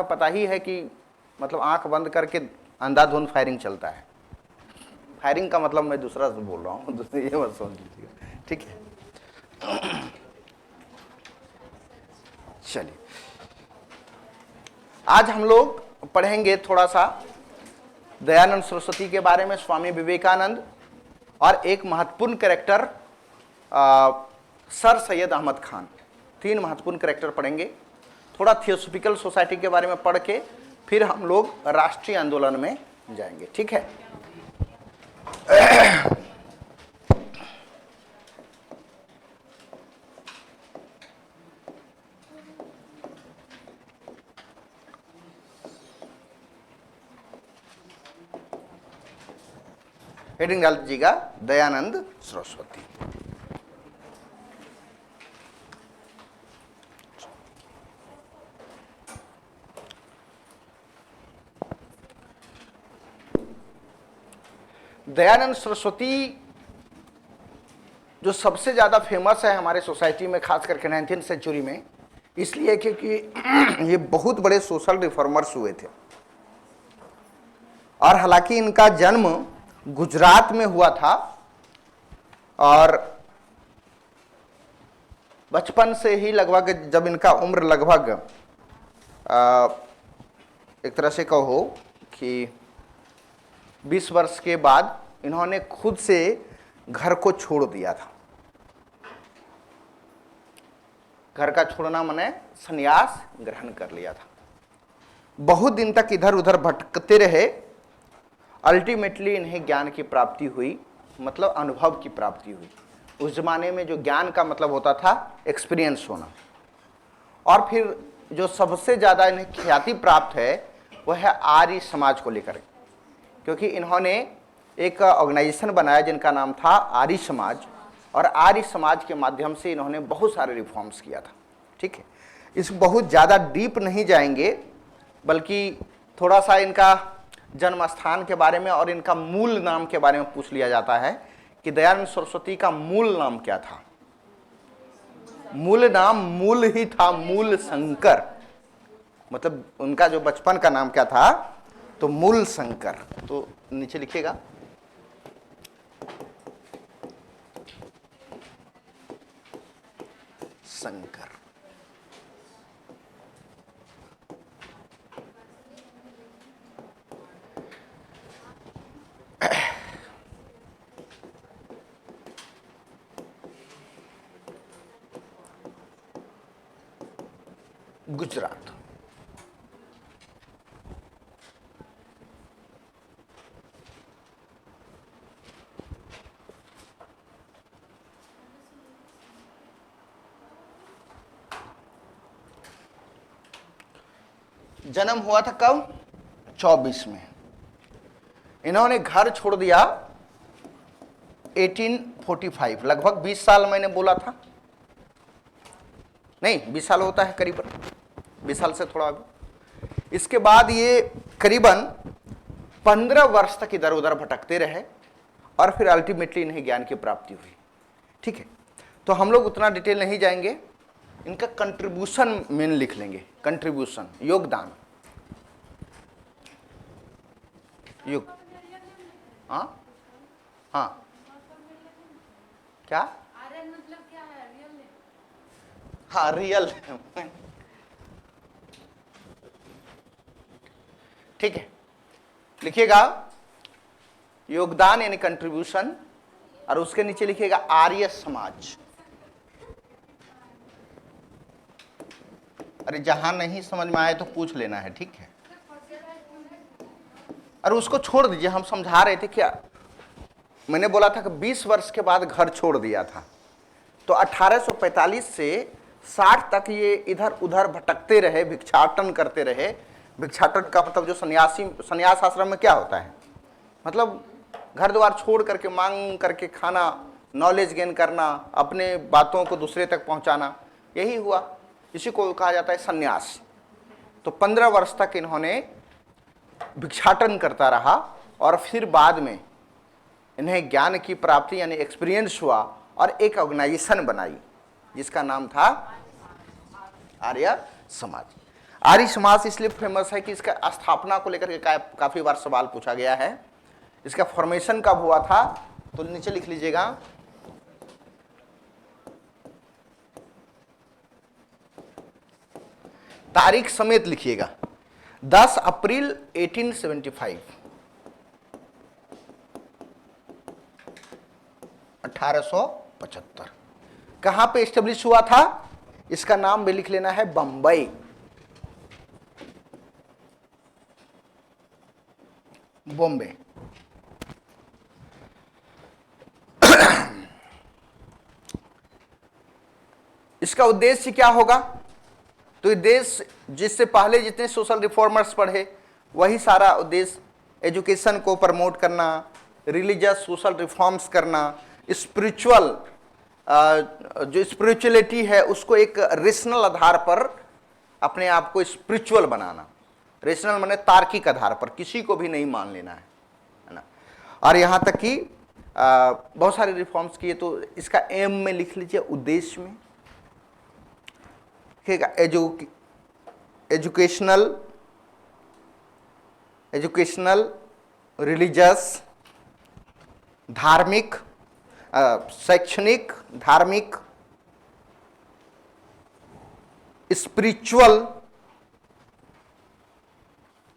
पता ही है कि मतलब आंख बंद करके अंधाधुंध फायरिंग चलता है। फायरिंग का मतलब मैं दूसरा बोल रहा हूँ, दूसरी ये मत समझ लीजिएगा, ठीक है। चलिए, आज हम लोग पढ़ेंगे थोड़ा सा दयानंद सरस्वती के बारे में, स्वामी विवेकानंद, और एक महत्वपूर्ण कैरेक्टर सर सैयद अहमद खान। तीन महत्वपूर्ण कैरेक्टर पढ़ेंगे। थोड़ा थियोसॉफिकल सोसाइटी के बारे में पढ़ के फिर हम लोग राष्ट्रीय आंदोलन में जाएंगे, ठीक है। हेडिंग डाल दीजिएगा दयानंद सरस्वती। दयानंद सरस्वती जो सबसे ज़्यादा फेमस है हमारे सोसाइटी में, खास करके 19वीं सेंचुरी में, इसलिए क्योंकि ये बहुत बड़े सोशल रिफॉर्मर्स हुए थे। और हालांकि इनका जन्म गुजरात में हुआ था और बचपन से ही लगभग, जब इनका उम्र लगभग एक तरह से कहो कि 20 वर्ष के बाद इन्होंने खुद से घर को छोड़ दिया था। घर का छोड़ना माने संन्यास ग्रहण कर लिया था। बहुत दिन तक इधर उधर भटकते रहे। अल्टीमेटली इन्हें ज्ञान की प्राप्ति हुई, मतलब अनुभव की प्राप्ति हुई। उस जमाने में जो ज्ञान का मतलब होता था एक्सपीरियंस होना। और फिर जो सबसे ज़्यादा इन्हें ख्याति प्राप्त है वह है आर्य समाज को लेकर, क्योंकि इन्होंने एक ऑर्गेनाइजेशन बनाया जिनका नाम था आर्य समाज, और आर्य समाज के माध्यम से इन्होंने बहुत सारे रिफॉर्म्स किया था, ठीक है। इस बहुत ज़्यादा डीप नहीं जाएंगे, बल्कि थोड़ा सा इनका जन्म स्थान के बारे में और इनका मूल नाम के बारे में पूछ लिया जाता है कि दयानंद सरस्वती का मूल नाम क्या था। मूल नाम मूल ही था, मूल शंकर। मतलब उनका जो बचपन का नाम क्या था, तो मूल शंकर। तो नीचे लिखिएगा शंकर। गुजरात। जन्म हुआ था कब? 24 में। इन्होंने घर छोड़ दिया 1845, लगभग 20 साल मैंने बोला था, नहीं 20 साल होता है करीबन, 20 साल से थोड़ा अभी। इसके बाद ये करीबन 15 वर्ष तक इधर उधर भटकते रहे और फिर अल्टीमेटली इन्हें ज्ञान की प्राप्ति हुई, ठीक है। तो हम लोग उतना डिटेल नहीं जाएंगे। इनका कंट्रीब्यूशन मेन लिख लेंगे, कंट्रीब्यूशन, योगदान, युग। हाँ हाँ, क्या? मतलब क्या है? रियल? हाँ रियल, ठीक है। लिखिएगा योगदान यानी कंट्रीब्यूशन, और उसके नीचे लिखिएगा आर्य समाज। अरे जहां नहीं समझ में आए तो पूछ लेना है, ठीक है। और उसको छोड़ दीजिए, हम समझा रहे थे क्या। मैंने बोला था कि 20 वर्ष के बाद घर छोड़ दिया था, तो 1845 से 60 तक ये इधर उधर भटकते रहे, भिक्षाटन करते रहे। भिक्षाटन का मतलब जो संन्यास आश्रम में क्या होता है, मतलब घर द्वार छोड़ करके मांग करके खाना, नॉलेज गेन करना, अपने बातों को दूसरे तक पहुंचाना, यही हुआ। इसी को कहा जाता है संन्यास। तो 15 वर्ष तक इन्होंने भिक्षाटन करता रहा और फिर बाद में इन्हें ज्ञान की प्राप्ति यानी एक्सपीरियंस हुआ और एक ऑर्गेनाइजेशन बनाई जिसका नाम था आर्य समाज। आर्य समाज इसलिए फेमस है कि इसका स्थापना को लेकर के काफी बार सवाल पूछा गया है। इसका फॉर्मेशन कब हुआ था, तो नीचे लिख लीजिएगा, तारीख समेत लिखिएगा, 10 अप्रैल 1875, 1875। कहां पे एस्टेब्लिश हुआ था, इसका नाम भी लिख लेना है, बंबई। बॉम्बे। इसका उद्देश्य क्या होगा, तो उद्देश्य जिससे पहले जितने सोशल रिफॉर्मर्स पढ़े वही सारा उद्देश्य, एजुकेशन को प्रमोट करना, रिलीजियस सोशल रिफॉर्म्स करना, स्पिरिचुअल जो स्पिरिचुअलिटी है उसको एक रेशनल आधार पर अपने आप को स्पिरिचुअल बनाना। रेशनल माने तार्किक आधार पर, किसी को भी नहीं मान लेना है ना। और यहाँ तक कि बहुत सारे रिफॉर्म्स किए, तो इसका एम में लिख लीजिए, उद्देश्य में ठीक है, एजुकेशनल, रिलीजियस, धार्मिक, शैक्षणिक, धार्मिक,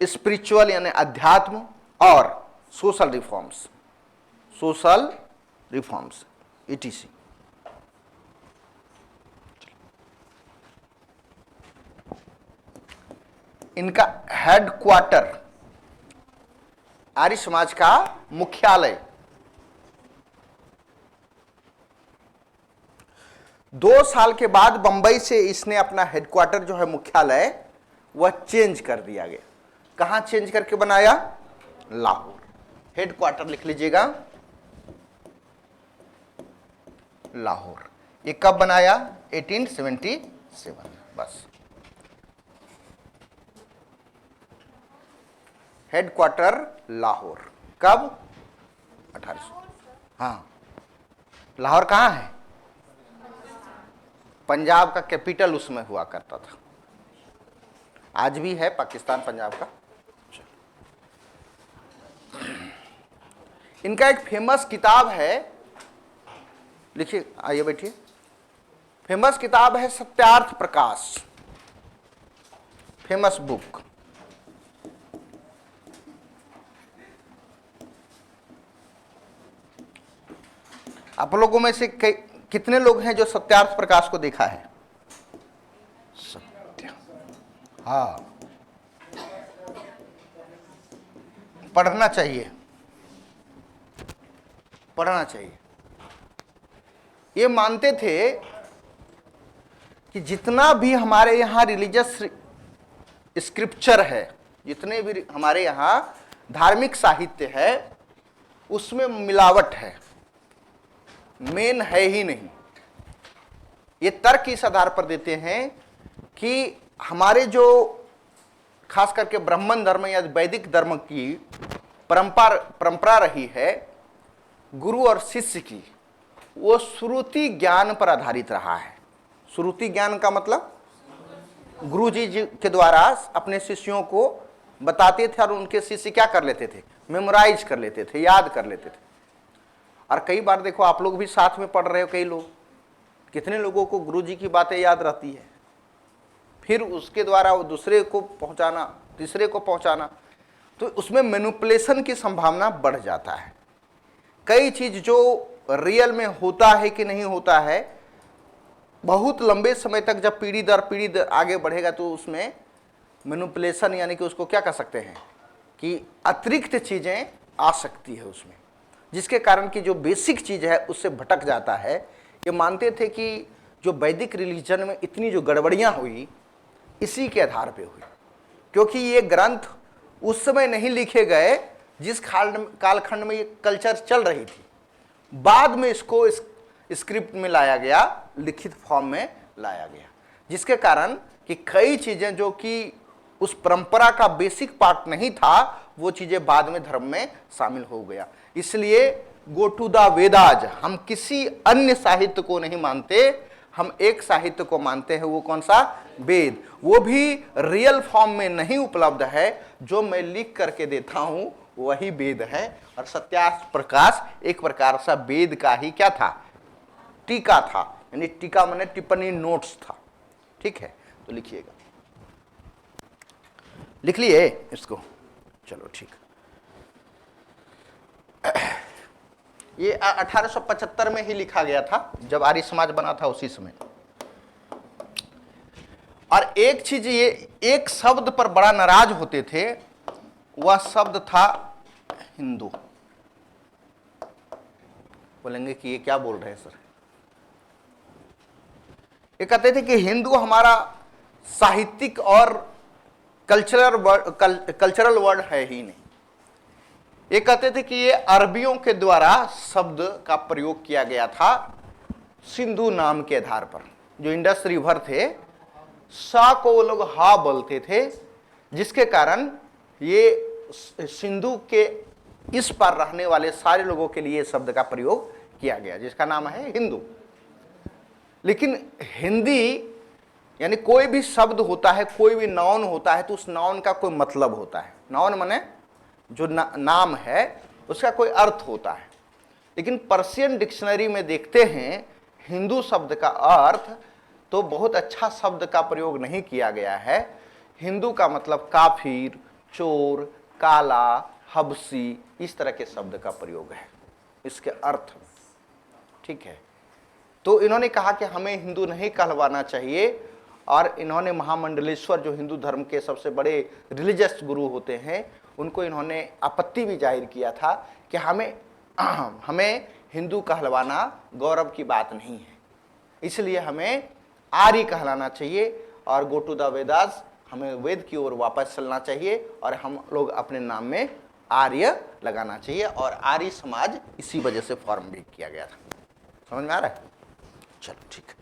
स्पिरिचुअल यानी अध्यात्म, और सोशल रिफॉर्म्स etc। इनका हेडक्वार्टर, आर्य समाज का मुख्यालय 2 साल के बाद बंबई से इसने अपना हेडक्वार्टर जो है मुख्यालय वह चेंज कर दिया गया। कहां चेंज करके बनाया, लाहौर। हेडक्वार्टर लिख लीजिएगा, लाहौर। ये कब बनाया, 1877। बस हेडक्वार्टर लाहौर, कब, 1800। हाँ, लाहौर कहाँ है, पंजाब का कैपिटल उसमें हुआ करता था, आज भी है पाकिस्तान पंजाब का। इनका एक फेमस किताब है, लिखिए, आइए बैठिए। फेमस किताब है सत्यार्थ प्रकाश, फेमस बुक। आप लोगों में से कितने लोग हैं जो सत्यार्थ प्रकाश को देखा है? सत्य, हाँ, पढ़ना चाहिए, पढ़ना चाहिए। ये मानते थे कि जितना भी हमारे यहाँ रिलीजियस स्क्रिप्चर है, जितने भी हमारे यहाँ धार्मिक साहित्य है, उसमें मिलावट है, मेन है ही नहीं। ये तर्क इस आधार पर देते हैं कि हमारे जो खास करके ब्राह्मण धर्म या वैदिक धर्म की परंपरा रही है गुरु और शिष्य की, वो श्रुति ज्ञान पर आधारित रहा है। श्रुति ज्ञान का मतलब गुरु जी के द्वारा अपने शिष्यों को बताते थे और उनके शिष्य क्या कर लेते थे, मेमोराइज कर लेते थे, याद कर लेते थे। और कई बार देखो, आप लोग भी साथ में पढ़ रहे हो, कई लोग, कितने लोगों को गुरु जी की बातें याद रहती है, फिर उसके द्वारा वो दूसरे को पहुंचाना, तीसरे को पहुंचाना, तो उसमें मैनिपुलेशन की संभावना बढ़ जाता है। कई चीज जो रियल में होता है कि नहीं होता है, बहुत लंबे समय तक जब पीढ़ी दर पीढ़ी आगे बढ़ेगा तो उसमें मैनिपुलेशन यानी कि उसको क्या कह सकते हैं कि अतिरिक्त चीजें आ सकती है उसमें, जिसके कारण कि जो बेसिक चीज है उससे भटक जाता है। ये मानते थे कि जो वैदिक रिलीजन में इतनी जो गड़बड़ियां हुई इसी के आधार पे हुई, क्योंकि ये ग्रंथ उस समय नहीं लिखे गए जिस कालखंड में ये कल्चर चल रही थी। बाद में इसको स्क्रिप्ट में लाया गया, लिखित फॉर्म में लाया गया, जिसके कारण कि कई चीजें जो कि उस परंपरा का बेसिक पार्ट नहीं था, वो चीजें बाद में धर्म में शामिल हो गया। इसलिए गो टू द वेदाज, हम किसी अन्य साहित्य को नहीं मानते, हम एक साहित्य को मानते हैं, वो कौन सा? वेद। वो भी रियल फॉर्म में नहीं उपलब्ध है, जो मैं लिख करके देता हूं वही वेद है। और सत्यार्थ प्रकाश एक प्रकार सा वेद का ही क्या था? टीका था, यानी टीका माने टिप्पणी, नोट्स था। ठीक है, तो लिखिएगा, लिख लिए इसको, चलो ठीक। ये 1875 में ही लिखा गया था, जब आर्य समाज बना था उसी समय। और एक चीज, ये एक शब्द पर बड़ा नाराज होते थे, वह शब्द था हिंदू। बोलेंगे कि ये क्या बोल रहे हैं सर? ये कहते थे कि हिंदू हमारा साहित्यिक और कल्चरल वर्ड है ही नहीं। ये कहते थे कि ये अरबियों के द्वारा शब्द का प्रयोग किया गया था सिंधु नाम के आधार पर। जो इंडस रिवर थे, सा को वो लोग हा बोलते थे, जिसके कारण ये सिंधु के इस पार रहने वाले सारे लोगों के लिए शब्द का प्रयोग किया गया, जिसका नाम है हिंदू। लेकिन हिंदी यानी कोई भी शब्द होता है, कोई भी नाउन होता है, तो उस नाउन का कोई मतलब होता है। नाउन माने जो नाम है उसका कोई अर्थ होता है। लेकिन पर्शियन डिक्शनरी में देखते हैं हिंदू शब्द का अर्थ तो बहुत अच्छा शब्द का प्रयोग नहीं किया गया है। हिंदू का मतलब काफिर, चोर, काला, हबसी, इस तरह के शब्द का प्रयोग है इसके अर्थ में। ठीक है, तो इन्होंने कहा कि हमें हिंदू नहीं कहलवाना चाहिए, और इन्होंने महामंडलेश्वर जो हिंदू धर्म के सबसे बड़े रिलीजियस गुरु होते हैं, उनको इन्होंने आपत्ति भी जाहिर किया था कि हमें हिंदू कहलवाना गौरव की बात नहीं है, इसलिए हमें आर्य कहलाना चाहिए और गो टू द वेदास, हमें वेद की ओर वापस चलना चाहिए और हम लोग अपने नाम में आर्य लगाना चाहिए। और आर्य समाज इसी वजह से फॉर्म भी किया गया था। समझ में आ रहा है? चलो ठीक है,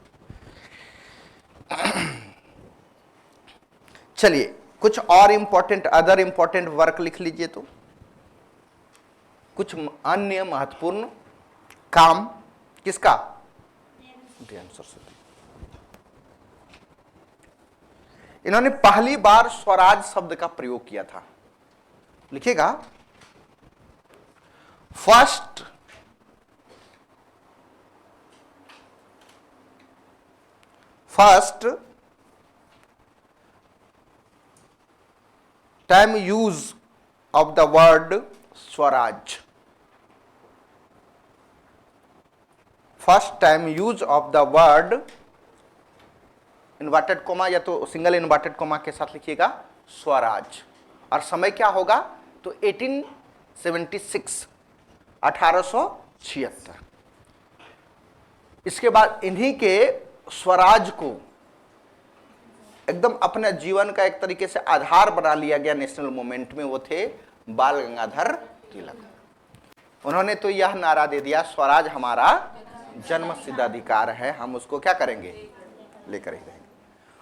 चलिए कुछ और अदर इंपॉर्टेंट वर्क लिख लीजिए। तो कुछ अन्य महत्वपूर्ण काम किसका? दयानंद सरस्वती। इन्होंने पहली बार स्वराज शब्द का प्रयोग किया था। लिखिएगा, first time use of the word Swaraj. First time use of the word, inverted coma या तो सिंगल इन्वर्टेड कोमा के साथ लिखिएगा, स्वराज। और समय क्या होगा? तो 1876, 1876। इसके बाद इन्हीं के स्वराज को एकदम अपने जीवन का एक तरीके से आधार बना लिया गया नेशनल मूवमेंट में। वो थे बाल गंगाधर तिलक। उन्होंने तो यह नारा दे दिया, स्वराज हमारा जन्म सिद्ध अधिकार है, हम उसको क्या करेंगे? लेकर ही रहेंगे।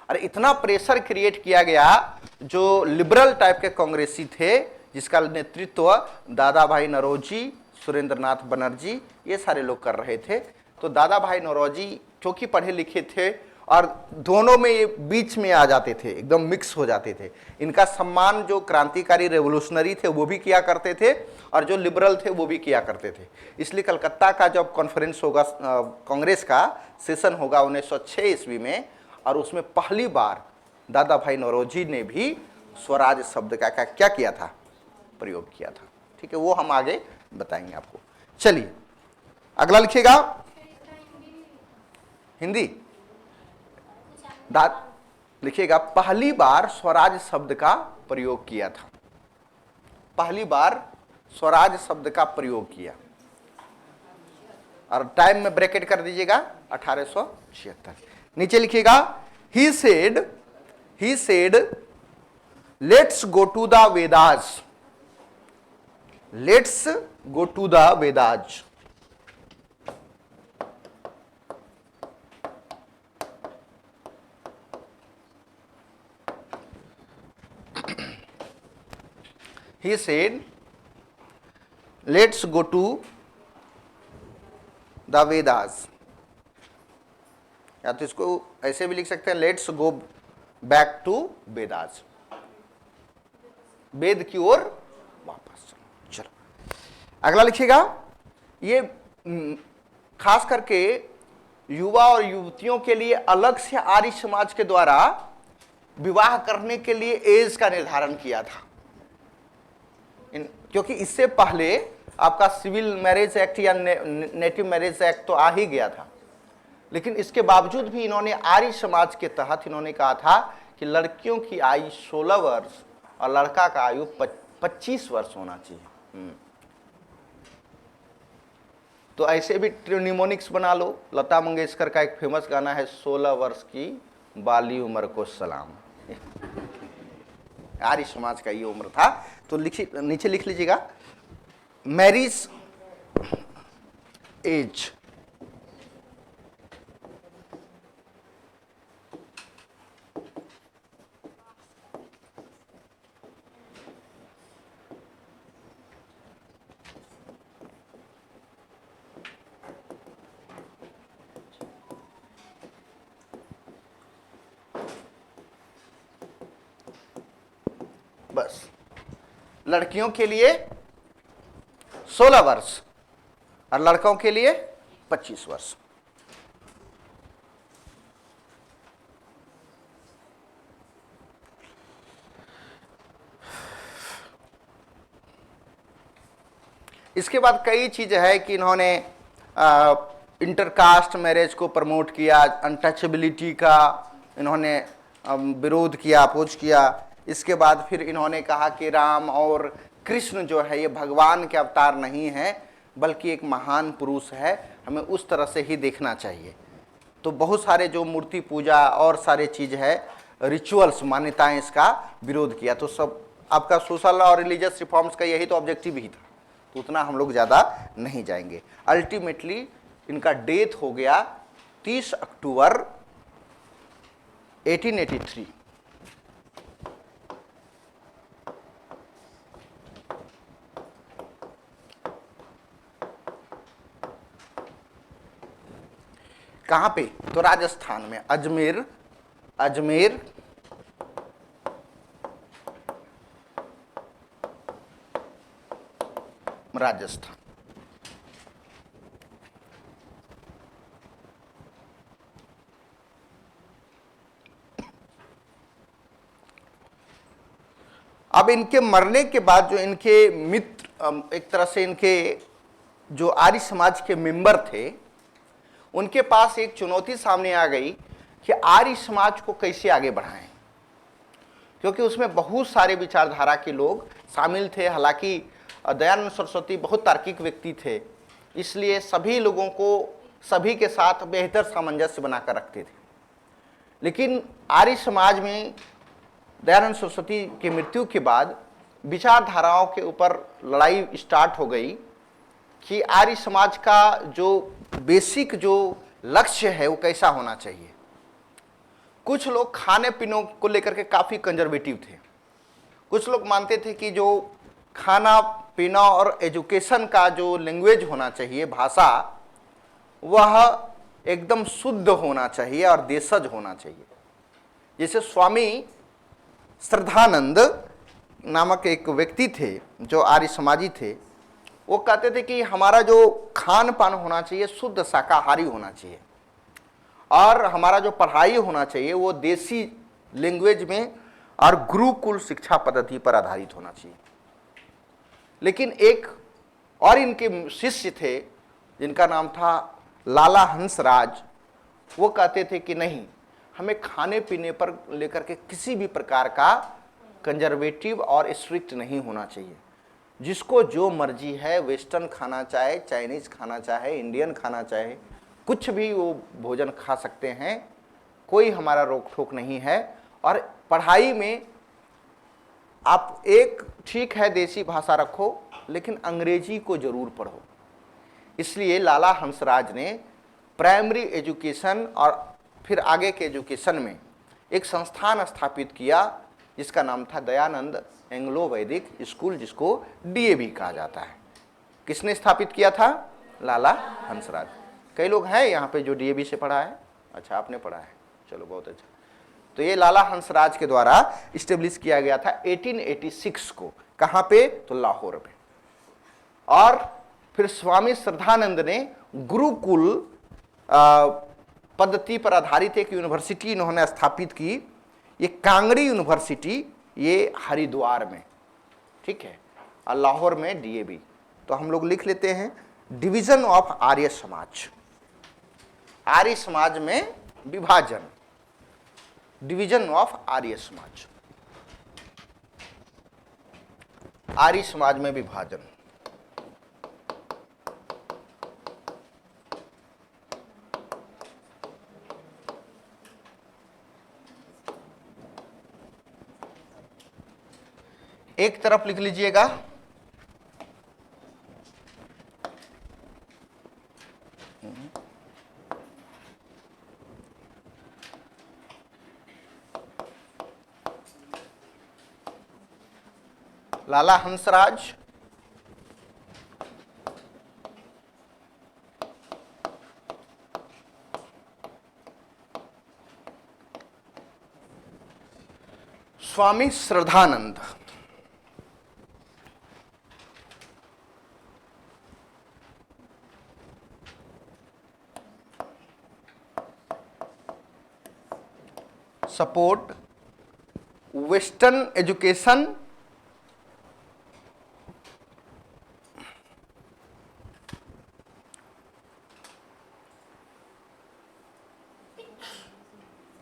और इतना प्रेशर क्रिएट किया गया, जो लिबरल टाइप के कांग्रेसी थे, जिसका नेतृत्व दादा भाई नौरोजी, सुरेंद्रनाथ बनर्जी, ये सारे लोग कर रहे थे। तो दादा भाई नौरोजी क्योंकि पढ़े लिखे थे और दोनों में ये बीच में आ जाते थे, एकदम मिक्स हो जाते थे। इनका सम्मान जो क्रांतिकारी रेवोल्यूशनरी थे वो भी किया करते थे, और जो लिबरल थे वो भी किया करते थे। इसलिए कलकत्ता का जब कॉन्फ्रेंस होगा, कांग्रेस का सेशन होगा 1906 ईस्वी में, और उसमें पहली बार दादा भाई नौरोजी ने भी स्वराज शब्द का क्या किया था? प्रयोग किया था। ठीक है, वो हम आगे बताएंगे आपको। चलिए अगला लिखिएगा, हिंदी लिखिएगा, पहली बार स्वराज शब्द का प्रयोग किया था। पहली बार स्वराज शब्द का प्रयोग किया, और टाइम में ब्रैकेट कर दीजिएगा 1876। नीचे लिखिएगा, he said let's go to the Vedas, let's go to the Vedas. He said, let's go to the Vedas, या तो इसको ऐसे भी लिख सकते हैं, let's go back to Vedas, Ved की ओर वापस चलो। अगला लिखिएगा, ये खास करके युवा और युवतियों के लिए अलग से आर्य समाज के द्वारा विवाह करने के लिए एज का निर्धारण किया था। क्योंकि इससे पहले आपका सिविल मैरिज एक्ट या नेटिव मैरिज एक्ट तो आ ही गया था, लेकिन इसके बावजूद भी इन्होंने आर्य समाज के तहत इन्होंने कहा था कि लड़कियों की आयु 16 वर्ष और लड़का का आयु 25 वर्ष होना चाहिए। तो ऐसे भी निमोनिक्स बना लो। लता मंगेशकर का एक फेमस गाना है, 16 वर्ष की बाली उम्र को सलाम। आर्य समाज का ये उम्र था। तो नीचे लिख लीजिएगा, मैरिज एज बस लड़कियों के लिए 16 वर्ष और लड़कों के लिए 25 वर्ष। इसके बाद कई चीजें है कि इन्होंने इंटरकास्ट मैरिज को प्रमोट किया, अनटचेबिलिटी का इन्होंने विरोध किया, अपोज किया। इसके बाद फिर इन्होंने कहा कि राम और कृष्ण जो है ये भगवान के अवतार नहीं है, बल्कि एक महान पुरुष है, हमें उस तरह से ही देखना चाहिए। तो बहुत सारे जो मूर्ति पूजा और सारे चीज है, रिचुअल्स, मान्यताएं, इसका विरोध किया। तो सब आपका सोशल और रिलीजियस रिफॉर्म्स का यही तो ऑब्जेक्टिव ही था, तो उतना हम लोग ज़्यादा नहीं जाएंगे। अल्टीमेटली इनका डेथ हो गया 30 अक्टूबर 1883। कहाँ पे? तो राजस्थान में, अजमेर राजस्थान। अब इनके मरने के बाद जो इनके मित्र, एक तरह से इनके जो आर्य समाज के मेंबर थे, उनके पास एक चुनौती सामने आ गई कि आर्य समाज को कैसे आगे बढ़ाएं, क्योंकि उसमें बहुत सारे विचारधारा के लोग शामिल थे। हालांकि दयानंद सरस्वती बहुत तार्किक व्यक्ति थे, इसलिए सभी लोगों को सभी के साथ बेहतर सामंजस्य बनाकर रखते थे। लेकिन आर्य समाज में दयानंद सरस्वती की मृत्यु के बाद विचारधाराओं के ऊपर लड़ाई स्टार्ट हो गई कि आर्य समाज का जो बेसिक जो लक्ष्य है वो कैसा होना चाहिए। कुछ लोग खाने पीने को लेकर के काफ़ी कंजर्वेटिव थे। कुछ लोग मानते थे कि जो खाना पीना और एजुकेशन का जो लैंग्वेज होना चाहिए, भाषा, वह एकदम शुद्ध होना चाहिए और देशज होना चाहिए। जैसे स्वामी श्रद्धानंद नामक एक व्यक्ति थे जो आर्य समाजी थे, वो कहते थे कि हमारा जो खान पान होना चाहिए शुद्ध शाकाहारी होना चाहिए, और हमारा जो पढ़ाई होना चाहिए वो देसी लैंग्वेज में और गुरुकुल शिक्षा पद्धति पर आधारित होना चाहिए। लेकिन एक और इनके शिष्य थे जिनका नाम था लाला हंसराज, वो कहते थे कि नहीं, हमें खाने पीने पर लेकर के किसी भी प्रकार का कंजर्वेटिव और स्ट्रिक्ट नहीं होना चाहिए। जिसको जो मर्जी है, वेस्टर्न खाना चाहे, चाइनीज खाना चाहे, इंडियन खाना चाहे, कुछ भी वो भोजन खा सकते हैं, कोई हमारा रोक टोक नहीं है। और पढ़ाई में आप एक ठीक है देसी भाषा रखो, लेकिन अंग्रेजी को जरूर पढ़ो। इसलिए लाला हंसराज ने प्राइमरी एजुकेशन और फिर आगे के एजुकेशन में एक संस्थान स्थापित किया जिसका नाम था दयानंद एंग्लो वैदिक स्कूल, जिसको डीएवी कहा जाता है। किसने स्थापित किया था? लाला हंसराज। कई लोग हैं यहाँ पे जो डीएवी से पढ़ा है, अच्छा, आपने पढ़ा है, चलो बहुत अच्छा। तो ये लाला हंसराज के द्वारा इस्टेब्लिश किया गया था 1886 को। कहां पे? तो लाहौर में। और फिर स्वामी श्रद्धानंद ने गुरुकुल पद्धति पर आधारित एक यूनिवर्सिटी इन्होंने स्थापित की, ये कांगड़ी यूनिवर्सिटी, ये हरिद्वार में, ठीक है, और लाहौर में डीएवी। तो हम लोग लिख लेते हैं डिवीजन ऑफ आर्य समाज, आर्य समाज में विभाजन, डिवीजन ऑफ आर्य समाज, आर्य समाज में विभाजन। एक तरफ लिख लीजिएगा Lala Hansraj, Swami Shraddhanand. Support western education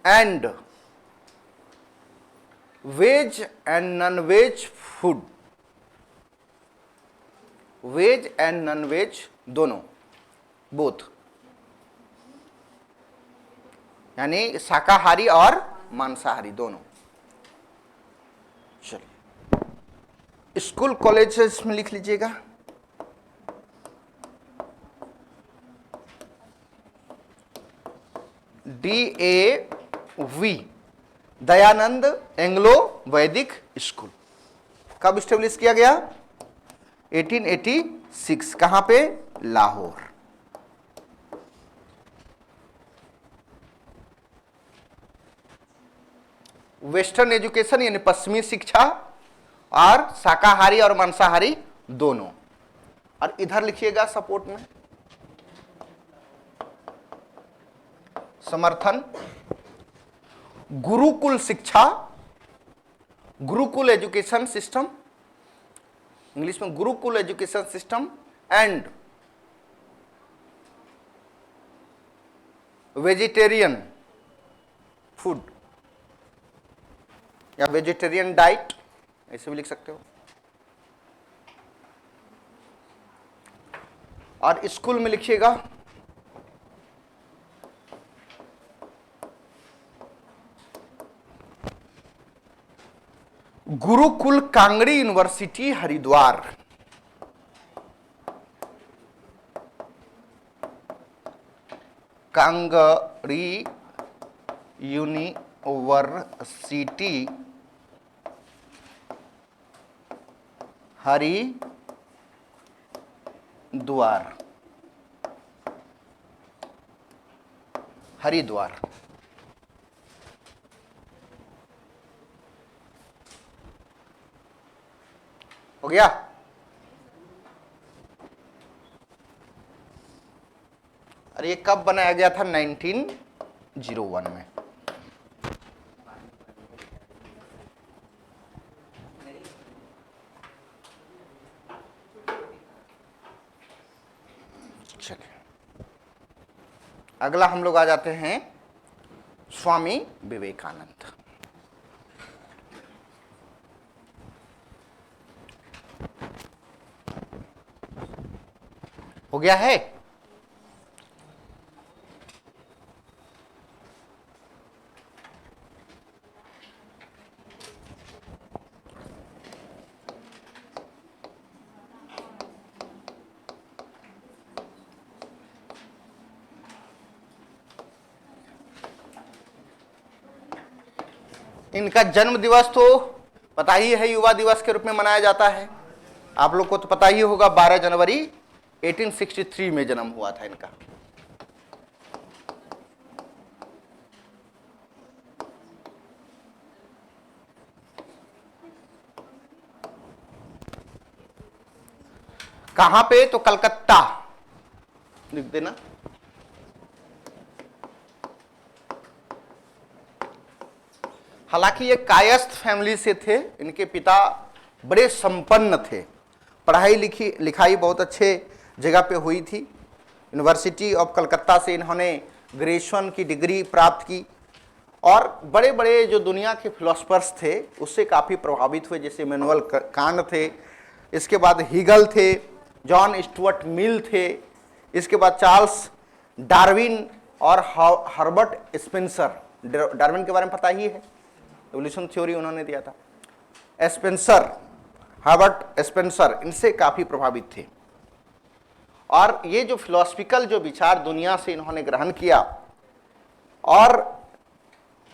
and veg and non-veg food, veg and non veg दोनों, बोथ, यानी शाकाहारी और मांसाहारी दोनों। चलिए स्कूल कॉलेजेस में लिख लीजिएगा DAV, दयानंद एंग्लो वैदिक स्कूल। कब स्टेब्लिश किया गया? 1886। कहां पे? लाहौर। वेस्टर्न एजुकेशन यानी पश्चिमी शिक्षा, और शाकाहारी और मांसाहारी दोनों। और इधर लिखिएगा सपोर्ट में समर्थन गुरुकुल शिक्षा, गुरुकुल एजुकेशन सिस्टम, इंग्लिश में Gurukul education system, and vegetarian food या वेजिटेरियन डाइट, ऐसे भी लिख सकते हो। और स्कूल में लिखिएगा गुरुकुल कांगड़ी यूनिवर्सिटी हरिद्वार। कांगड़ी यूनिवर्सिटी हरिद्वार, हरिद्वार। हो गया? और ये कब बनाया गया था? 1901 में। चलिए अगला हम लोग आ जाते हैं स्वामी विवेकानंद। हो गया है? इनका जन्म दिवस तो पता ही है, युवा दिवस के रूप में मनाया जाता है। आप लोग को तो पता ही होगा 12 जनवरी 1863 में जन्म हुआ था इनका। कहां पे? तो कलकत्ता, लिख देना। हालांकि ये कायस्थ फैमिली से थे, इनके पिता बड़े संपन्न थे, पढ़ाई लिखाई बहुत अच्छे जगह पे हुई थी। यूनिवर्सिटी ऑफ कलकत्ता से इन्होंने ग्रेजुएशन की डिग्री प्राप्त की और बड़े बड़े जो दुनिया के फिलोसफर्स थे उससे काफ़ी प्रभावित हुए, जैसे इमैनुअल कांट थे, इसके बाद हीगल थे, जॉन स्टुअर्ट मिल थे, इसके बाद चार्ल्स डार्विन और हर्बर्ट स्पेंसर। डार्विन के बारे में पता ही है, एवोल्यूशन थ्योरी उन्होंने दिया था। स्पेंसर, हर्बर्ट स्पेंसर, इनसे काफ़ी प्रभावित थे और ये जो फिलोसफिकल जो विचार दुनिया से इन्होंने ग्रहण किया और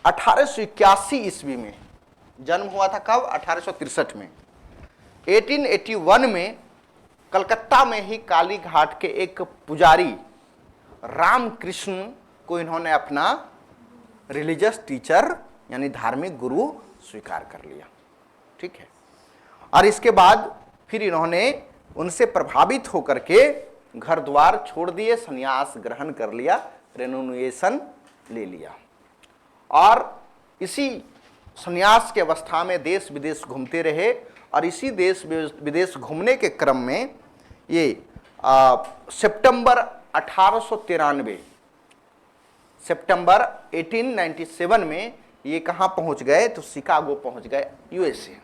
1881 ईस्वी में जन्म हुआ था। कब? 1863 में। 1881 में कलकत्ता में ही काली घाट के एक पुजारी रामकृष्ण को इन्होंने अपना रिलीजियस टीचर यानी धार्मिक गुरु स्वीकार कर लिया। ठीक है। और इसके बाद फिर इन्होंने उनसे प्रभावित होकर के घर द्वार छोड़ दिए, संन्यास ग्रहण कर लिया, रेनुएशन ले लिया और इसी संन्यास की अवस्था में देश विदेश घूमते रहे और इसी देश विदेश घूमने के क्रम में ये सितंबर 1893 सितंबर 1897 में ये कहाँ पहुँच गए? तो शिकागो पहुँच गए, यूएसए।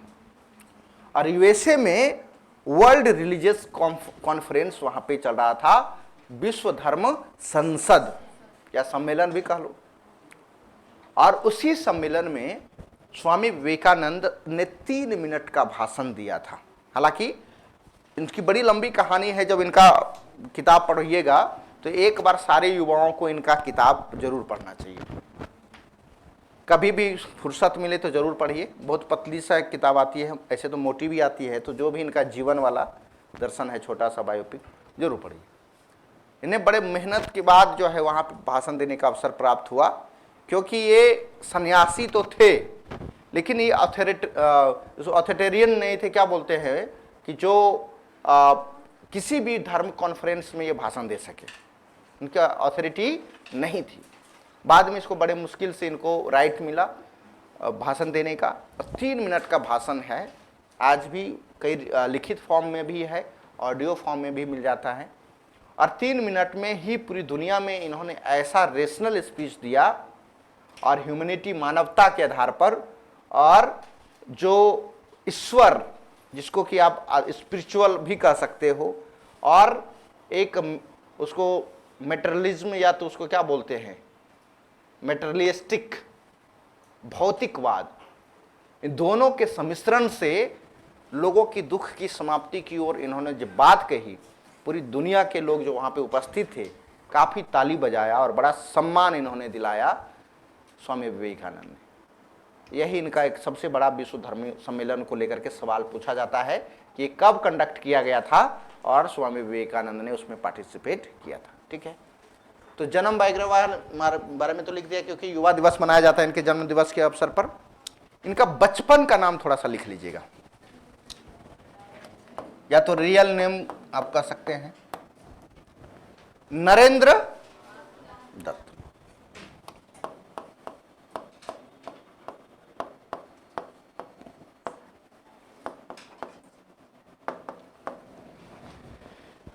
और यूएसए में वर्ल्ड रिलीजियस कॉन्फ्रेंस वहाँ पे चल रहा था, विश्व धर्म संसद या सम्मेलन भी कह लो। और उसी सम्मेलन में स्वामी विवेकानंद ने 3 मिनट का भाषण दिया था। हालांकि इनकी बड़ी लंबी कहानी है, जब इनका किताब पढ़िएगा तो एक बार सारे युवाओं को इनका किताब जरूर पढ़ना चाहिए। कभी भी फुर्सत मिले तो जरूर पढ़िए, बहुत पतली सा एक किताब आती है, ऐसे तो मोटी भी आती है, तो जो भी इनका जीवन वाला दर्शन है, छोटा सा बायोपिक, जरूर पढ़िए। इन्हें बड़े मेहनत के बाद जो है वहाँ पे भाषण देने का अवसर प्राप्त हुआ, क्योंकि ये सन्यासी तो थे लेकिन ये ऑथोरिटेरियन नहीं थे, क्या बोलते हैं कि जो किसी भी धर्म कॉन्फ्रेंस में ये भाषण दे सके, उनका अथॉरिटी नहीं थी। बाद में इसको बड़े मुश्किल से इनको राइट मिला भाषण देने का। 3 मिनट का भाषण है, आज भी कई लिखित फॉर्म में भी है, ऑडियो फॉर्म में भी मिल जाता है। और 3 मिनट में ही पूरी दुनिया में इन्होंने ऐसा रेशनल स्पीच दिया और ह्यूमैनिटी, मानवता के आधार पर, और जो ईश्वर जिसको कि आप स्पिरिचुअल भी कह सकते हो, और एक उसको मेटेरियलिज्म या तो उसको क्या बोलते हैं, मेटेरियलिस्टिक भौतिकवाद, इन दोनों के सम्मिश्रण से लोगों की दुख की समाप्ति की ओर इन्होंने जब बात कही, पूरी दुनिया के लोग जो वहाँ पे उपस्थित थे काफ़ी ताली बजाया और बड़ा सम्मान इन्होंने दिलाया स्वामी विवेकानंद ने। यही इनका एक सबसे बड़ा विश्व धर्म सम्मेलन को लेकर के सवाल पूछा जाता है कि ये कब कंडक्ट किया गया था और स्वामी विवेकानंद ने उसमें पार्टिसिपेट किया था। ठीक है, तो जन्म बारे में तो लिख दिया, क्योंकि युवा दिवस मनाया जाता है इनके जन्म दिवस के अवसर पर। इनका बचपन का नाम थोड़ा सा लिख लीजिएगा, या तो रियल नेम आप कह सकते हैं, नरेंद्र दत्त।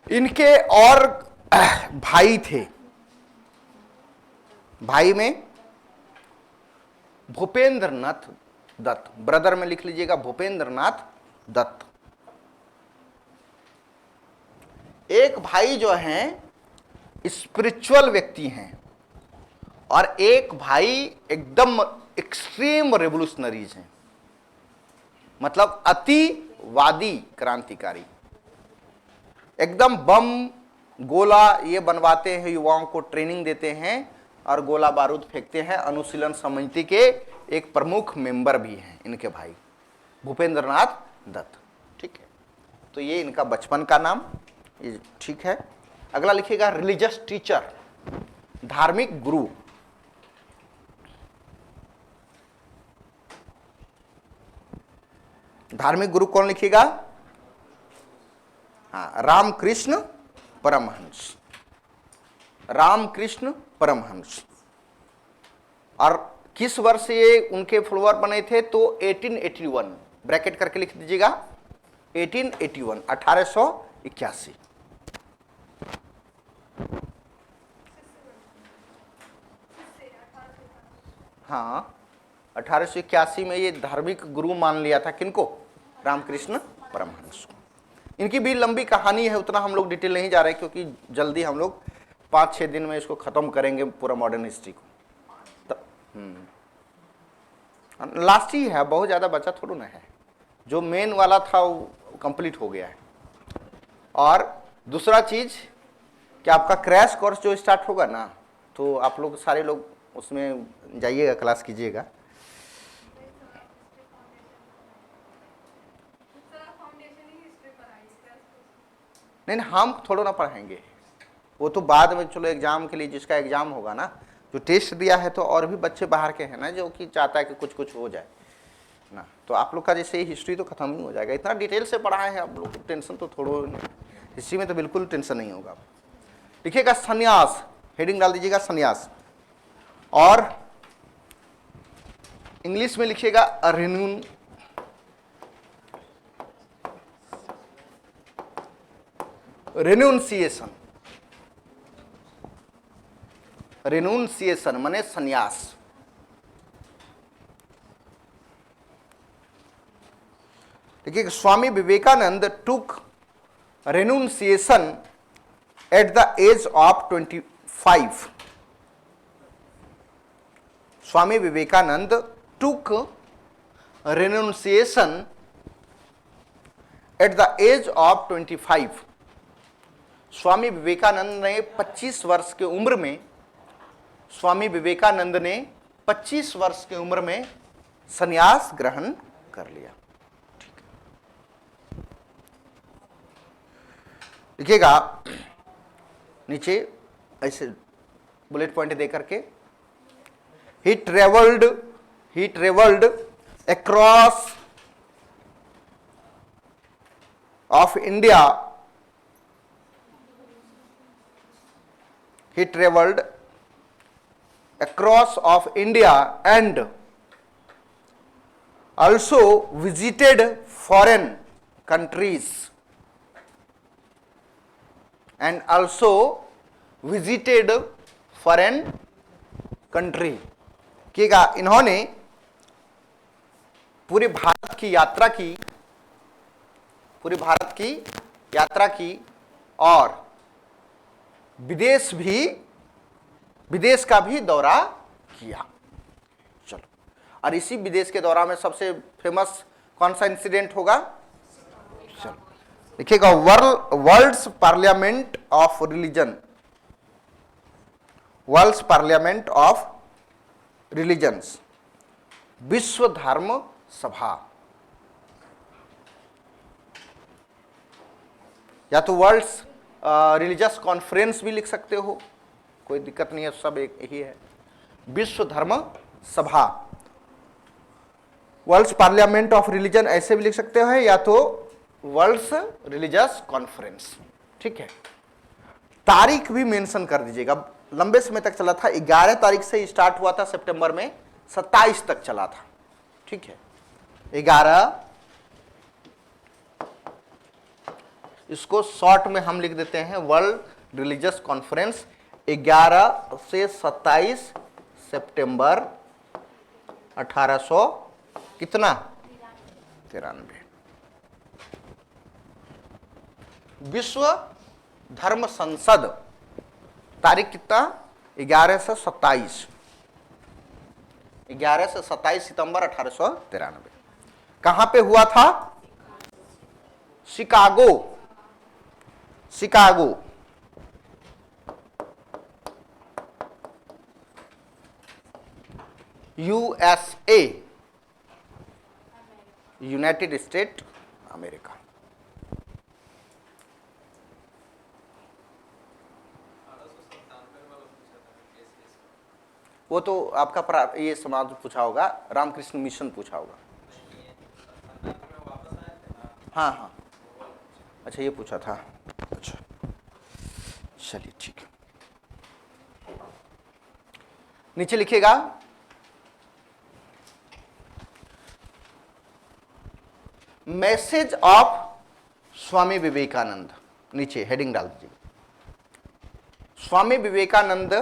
इनके और भाई थे, भाई में भूपेंद्र नाथ दत्त, ब्रदर में लिख लीजिएगा भूपेंद्र नाथ दत्त। एक भाई जो हैं स्पिरिचुअल व्यक्ति हैं और एक भाई एकदम एक्सट्रीम रेवोल्यूशनरीज हैं, मतलब अतिवादी क्रांतिकारी, एकदम बम गोला ये बनवाते हैं, युवाओं को ट्रेनिंग देते हैं और गोला बारूद फेंकते हैं। अनुशीलन समिति के एक प्रमुख मेंबर भी हैं इनके भाई भूपेंद्र नाथ दत्त। ठीक है, तो ये इनका बचपन का नाम, ये ठीक है। अगला लिखिएगा रिलीजियस टीचर, धार्मिक गुरु। धार्मिक गुरु कौन लिखिएगा? हाँ, रामकृष्ण परमहंस, रामकृष्ण परमहंस। और किस वर्ष ये उनके फॉलोअर बने थे? तो 1881, ब्रैकेट करके लिख दीजिएगा, 1881, 1881। हाँ, 1881 में ये धार्मिक गुरु मान लिया था किनको? रामकृष्ण परमहंस को। इनकी भी लंबी कहानी है, उतना हम लोग डिटेल नहीं जा रहे क्योंकि जल्दी हम लोग 5-6 दिन में इसको खत्म करेंगे पूरा मॉडर्न हिस्ट्री को। लास्ट ही है, बहुत ज़्यादा बचा थोड़ा ना है, जो मेन वाला था वो कंप्लीट हो गया है। और दूसरा चीज़ कि आपका क्रैश कोर्स जो स्टार्ट होगा ना, तो आप लोग सारे लोग उसमें जाइएगा, क्लास कीजिएगा। नहीं, हम थोड़ा ना पढ़ाएंगे, वो तो बाद में, चलो एग्जाम के लिए जिसका एग्जाम होगा ना, जो टेस्ट दिया है, तो और भी बच्चे बाहर के हैं ना जो कि चाहता है कि कुछ कुछ हो जाए ना, तो आप लोग का जैसे ही हिस्ट्री तो खत्म ही हो जाएगा। इतना डिटेल से पढ़ाए हैं आप लोग, टेंशन तो थोड़ा, हिस्ट्री में तो बिल्कुल टेंशन नहीं होगा। लिखिएगा संन्यास, हेडिंग डाल दीजिएगा संन्यास, और इंग्लिश में लिखिएगा रेन्यूंसिएशन। रेन्यूंसिएशन माने संन्यास। देखिए, Swami Vivekananda took renunciation at the age of 25। Swami Vivekananda took renunciation at the age of 25। Swami Vivekananda ने 25 वर्ष की उम्र में, स्वामी विवेकानंद ने 25 वर्ष की उम्र में संन्यास ग्रहण कर लिया। ठीक है, लिखिएगा नीचे ऐसे बुलेट पॉइंट दे करके, he travelled across of India, he traveled across of India and also visited foreign countries, and also visited foreign country। किएगा, इन्होंने पूरे भारत की यात्रा की, पूरे भारत की यात्रा की, और विदेश का भी दौरा किया। चलो, और इसी विदेश के दौरा में सबसे फेमस कौन सा इंसिडेंट होगा? चलो लिखिएगा, world's parliament of religion, world's parliament of religions, विश्व धर्म सभा, या तो वर्ल्ड्स रिलीजियस कॉन्फ्रेंस भी लिख सकते हो, कोई दिक्कत नहीं है, सब एक ही है। विश्व धर्म सभा, वर्ल्ड्स पार्लियामेंट ऑफ रिलीजन ऐसे भी लिख सकते हो, या तो वर्ल्ड्स रिलीजियस कॉन्फ्रेंस। ठीक है, तारीख भी मेंशन कर दीजिएगा। लंबे समय तक चला था, 11 तारीख से स्टार्ट हुआ था, सितंबर में 27 तक चला था। ठीक है, 11, इसको शॉर्ट में हम लिख देते हैं वर्ल्ड रिलीजियस कॉन्फ्रेंस, 11 से 27 सितंबर 1800 कितना 93। विश्व धर्म संसद, तारीख कितना? 11 से 27, 11 से 27 सितंबर 1893। कहां पे हुआ था? Chicago, Chicago. USA, United state America. वो तो आपका ये समाज पूछा होगा, रामकृष्ण मिशन पूछा होगा। हाँ हाँ, अच्छा ये पूछा था, अच्छा चलिए ठीक है। नीचे लिखिएगा मैसेज ऑफ स्वामी विवेकानंद, नीचे हेडिंग डाल दीजिए। स्वामी विवेकानंद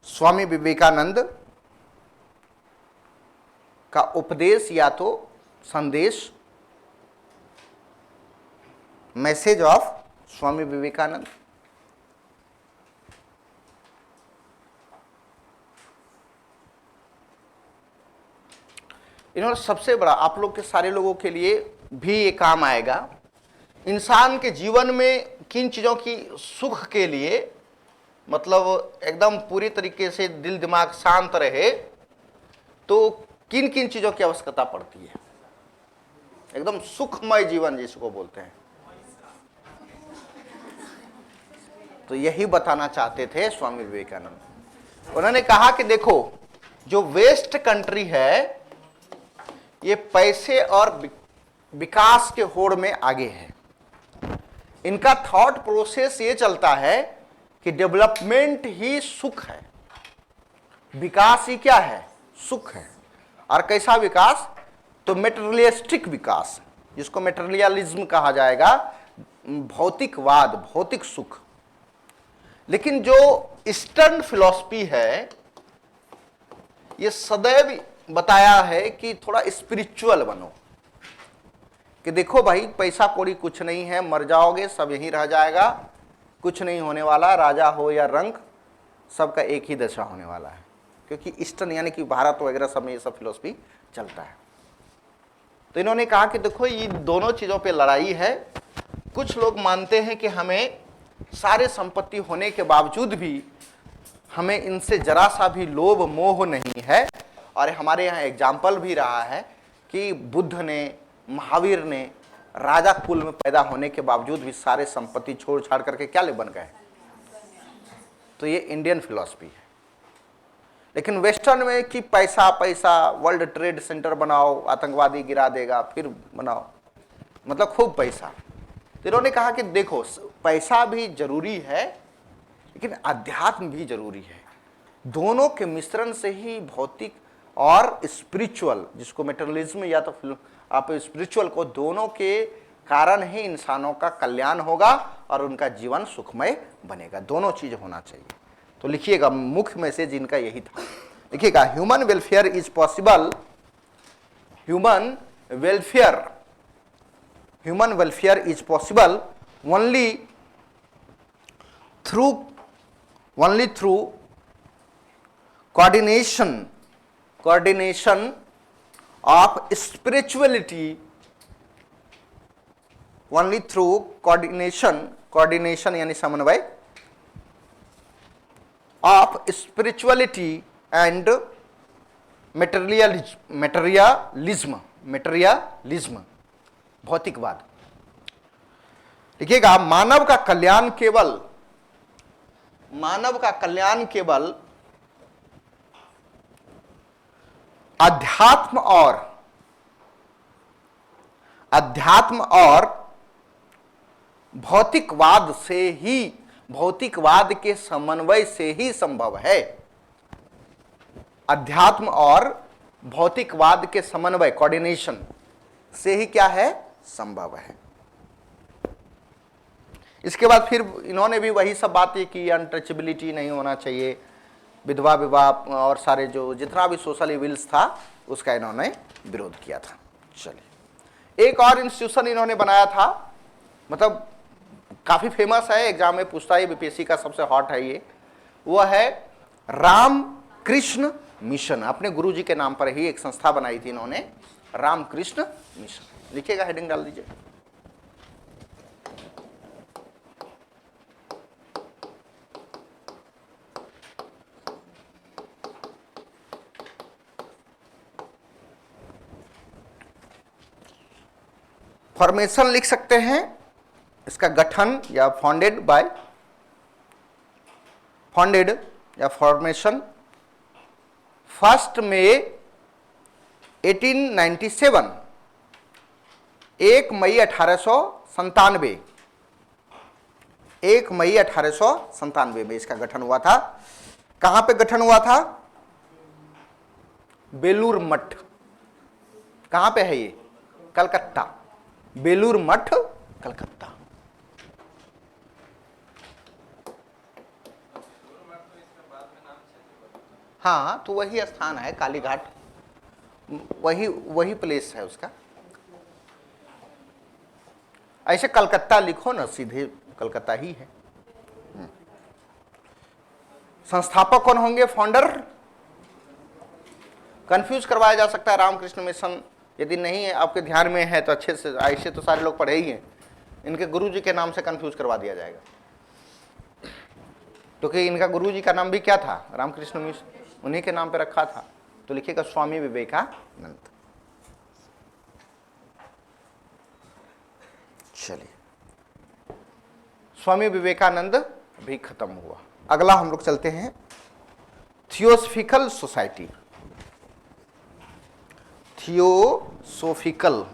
स्वामी विवेकानंद का उपदेश या तो संदेश, मैसेज ऑफ स्वामी विवेकानंद। इन्होंने सबसे बड़ा, आप लोग के सारे लोगों के लिए भी ये काम आएगा, इंसान के जीवन में किन चीजों की सुख के लिए, मतलब एकदम पूरी तरीके से दिल दिमाग शांत रहे तो किन किन चीजों की आवश्यकता पड़ती है, एकदम सुखमय जीवन जिसको बोलते हैं। तो यही बताना चाहते थे स्वामी विवेकानंद। उन्होंने कहा कि देखो जो वेस्ट कंट्री है ये पैसे और विकास के होड़ में आगे है। इनका थॉट प्रोसेस ये चलता है कि डेवलपमेंट ही सुख है, विकास ही क्या है, सुख है। और कैसा विकास, तो मेटेरियलिस्टिक विकास, जिसको मेटेरियलिज्म कहा जाएगा, भौतिकवाद, भौतिक सुख। लेकिन जो ईस्टर्न फिलॉसफी है ये सदैव बताया है कि थोड़ा स्पिरिचुअल बनो, कि देखो भाई पैसा कौड़ी कुछ नहीं है, मर जाओगे सब यहीं रह जाएगा, कुछ नहीं होने वाला, राजा हो या रंक सबका एक ही दशा होने वाला है। क्योंकि ईस्टर्न यानी कि भारत वगैरह सब में ये सब फिलॉसफी चलता है। तो इन्होंने कहा कि देखो ये दोनों चीज़ों पे लड़ाई है। कुछ लोग मानते हैं कि हमें सारे संपत्ति होने के बावजूद भी हमें इनसे जरा सा भी लोभ मोह नहीं है। और हमारे यहाँ एग्जाम्पल भी रहा है कि बुद्ध ने, महावीर ने राजा कुल में पैदा होने के बावजूद भी सारे संपत्ति छोड़ छाड़ करके क्या ले बन गए। तो ये इंडियन फिलॉसफी है। लेकिन वेस्टर्न में कि पैसा पैसा, वर्ल्ड ट्रेड सेंटर बनाओ, आतंकवादी गिरा देगा, फिर बनाओ, मतलब खूब पैसा। तो इन्होंने कहा कि देखो पैसा भी जरूरी है लेकिन अध्यात्म भी जरूरी है। दोनों के मिश्रण से ही भौतिक और स्पिरिचुअल, जिसको मेटेरियलिज्म या तो आप स्पिरिचुअल को, दोनों के कारण ही इंसानों का कल्याण होगा और उनका जीवन सुखमय बनेगा। दोनों चीज होना चाहिए। तो लिखिएगा, मुख्य मैसेज इनका यही था। लिखिएगा, human welfare is possible, human welfare is possible only through coordination of spirituality, only through coordination यानी समन्वय of spirituality and materialism, भौतिकवाद। देखिएगा, मानव का कल्याण केवल अध्यात्म और भौतिकवाद के समन्वय से ही संभव है। अध्यात्म और भौतिकवाद के समन्वय, कोऑर्डिनेशन से ही क्या है, संभव है। इसके बाद फिर इन्होंने भी वही सब बातें की, अनटचेबिलिटी नहीं होना चाहिए, विधवा विवाह और सारे जो जितना भी सोशल इविल्स था उसका इन्होंने विरोध किया था। चलिए, एक और इंस्टीट्यूशन इन्होंने बनाया था, मतलब काफी फेमस है, एग्जाम में पूछता है, बीपीएससी का सबसे हॉट है ये, वो है रामकृष्ण मिशन। अपने गुरुजी के नाम पर ही एक संस्था बनाई थी इन्होंने, रामकृष्ण मिशन। लिखिएगा, हेडिंग डाल दीजिए। फॉर्मेशन लिख सकते हैं, इसका गठन या फाउंडेड या फॉर्मेशन। फर्स्ट में 1897, 1 मई 1897, 1 मई 1897 में इसका गठन हुआ था। कहां पे गठन हुआ था? बेलूर मठ। कहां पे है ये? कलकत्ता। बेलूर मठ, कलकत्ता। हाँ, तो वही स्थान है, कालीघाट, वही प्लेस है उसका। ऐसे कलकत्ता लिखो ना, सीधे कलकत्ता ही है। संस्थापक कौन होंगे? फाउंडर। कंफ्यूज करवाया जा सकता है रामकृष्ण मिशन, यदि नहीं है आपके ध्यान में है तो अच्छे से, ऐसे तो सारे लोग पढ़े ही हैं, इनके गुरुजी के नाम से कंफ्यूज करवा दिया जाएगा, क्योंकि इनका गुरुजी का नाम भी क्या था? रामकृष्ण मिशन, उन्हीं के नाम पे रखा था। तो लिखिएगा स्वामी विवेकानंद। चलिए, स्वामी विवेकानंद भी खत्म हुआ। अगला हम लोग चलते हैं theosophical society. Theosophical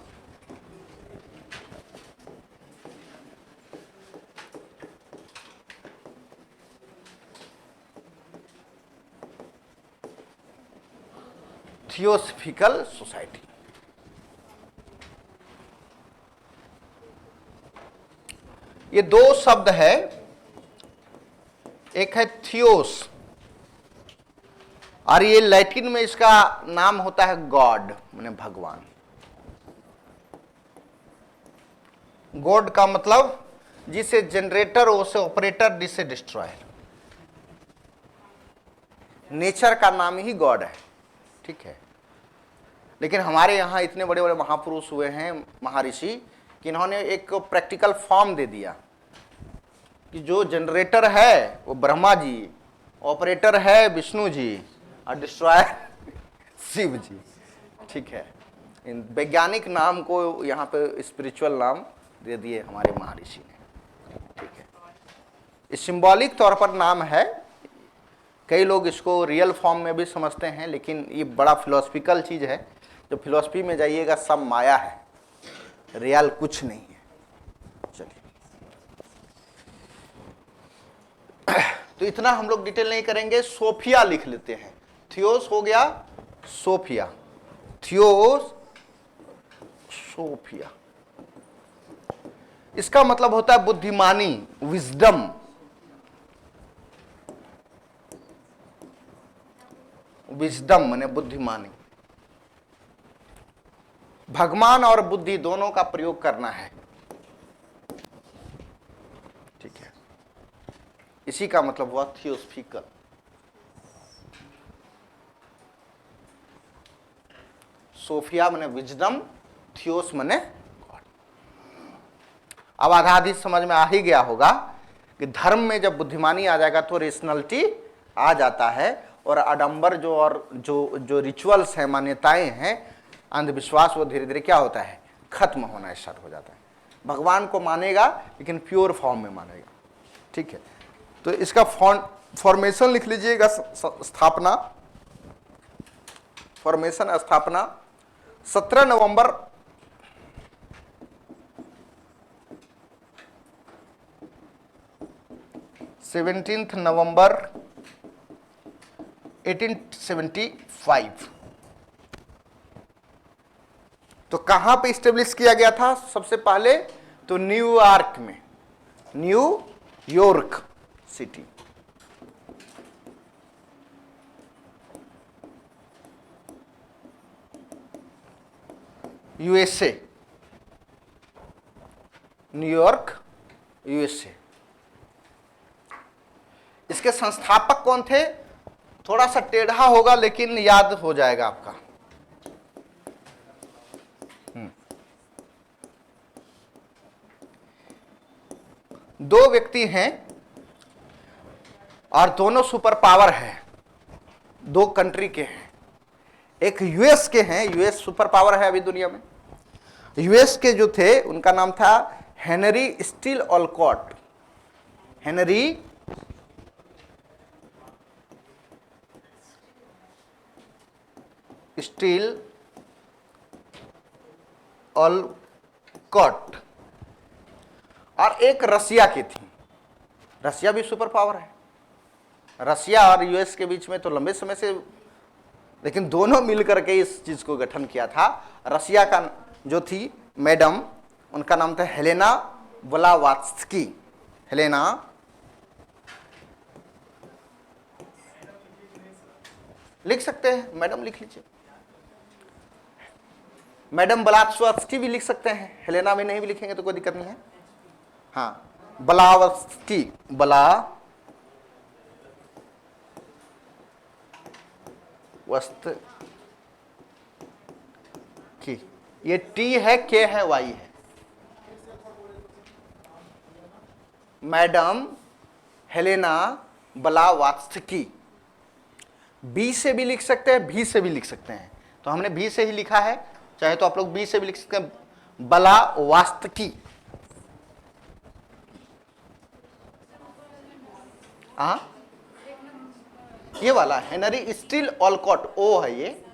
theosophical society. ये दो शब्द है, एक है थियोस, और ये लैटिन में इसका नाम होता है गॉड, माने भगवान। गॉड का मतलब जिसे जनरेटर, उसे ऑपरेटर, जिसे डिस्ट्रॉयर। नेचर का नाम ही गॉड है, ठीक है। लेकिन हमारे यहाँ इतने बड़े बड़े महापुरुष हुए हैं, महर्षि, कि इन्होंने एक प्रैक्टिकल फॉर्म दे दिया कि जो जनरेटर है वो ब्रह्मा जी, ऑपरेटर है विष्णु जी, और डिस्ट्रॉयर शिव जी, ठीक है। इन वैज्ञानिक नाम को यहाँ पे स्पिरिचुअल नाम दे दिए हमारे महर्षि ने, ठीक है। ये सिंबॉलिक तौर पर नाम है, कई लोग इसको रियल फॉर्म में भी समझते हैं, लेकिन ये बड़ा फिलोसफिकल चीज है। जो फिलोसफी में जाइएगा सब माया है, रियल कुछ नहीं है। चलिए, तो इतना हम लोग डिटेल नहीं करेंगे, सोफिया लिख लेते हैं। थियोस हो गया, सोफिया, थियोस, सोफिया। इसका मतलब होता है बुद्धिमानी, विजडम। विजडम माने बुद्धिमानी। भगवान और बुद्धि दोनों का प्रयोग करना है, ठीक है। इसी का मतलब हुआ थियोसॉफिकल। सोफिया माने विजडम, थियोस माने गॉड। अब आधा आधी समझ में आ ही गया होगा कि धर्म में जब बुद्धिमानी आ जाएगा तो रेशनलिटी आ जाता है, और आडंबर जो रिचुअल्स हैं, मान्यताएं हैं, अंधविश्वास, वो धीरे धीरे क्या होता है? खत्म होना स्टार्ट हो जाता है। भगवान को मानेगा लेकिन प्योर फॉर्म में मानेगा, ठीक है। तो इसका फॉर्मेशन लिख लीजिएगा, स्थापना, फॉर्मेशन, स्थापना 17 नवंबर 17 नवंबर 1875। तो कहां पे स्टेब्लिश किया गया था सबसे पहले? तो न्यूयॉर्क में, New York city. USA, New York, USA. इसके संस्थापक कौन थे? थोड़ा सा टेढ़ा होगा लेकिन याद हो जाएगा आपका। दो व्यक्ति हैं और दोनों सुपर पावर है, दो कंट्री के हैं। एक यूएस के हैं, यूएस सुपर पावर है अभी दुनिया में। यूएस के जो थे उनका नाम था Henry steel ओलकॉट। Henry steel Olcott, और एक रसिया की थी। रसिया भी सुपर पावर है, रसिया और यूएस के बीच में तो लंबे समय से, लेकिन दोनों मिलकर के इस चीज को गठन किया था। रसिया का जो थी मैडम, उनका नाम था हेलेना ब्लावात्स्की। हेलेना लिख सकते हैं, मैडम लिख लीजिए, मैडम ब्लावात्स्की भी लिख सकते हैं, हेलेना में नहीं भी लिखेंगे तो कोई दिक्कत नहीं है। हाँ, ब्लावात्स्की, ब्लावात्स्की, ये टी है, के है, वाई है। मैडम हेलेना ब्लावात्स्की, बी से भी लिख सकते हैं, भी से भी लिख सकते हैं, तो हमने भी से ही लिखा है, चाहे तो आप लोग बी से भी लिख सकते हैं, ब्लावात्स्की। हाँ, ये वाला हेनरी स्टील ऑलकॉट, ओ है ये,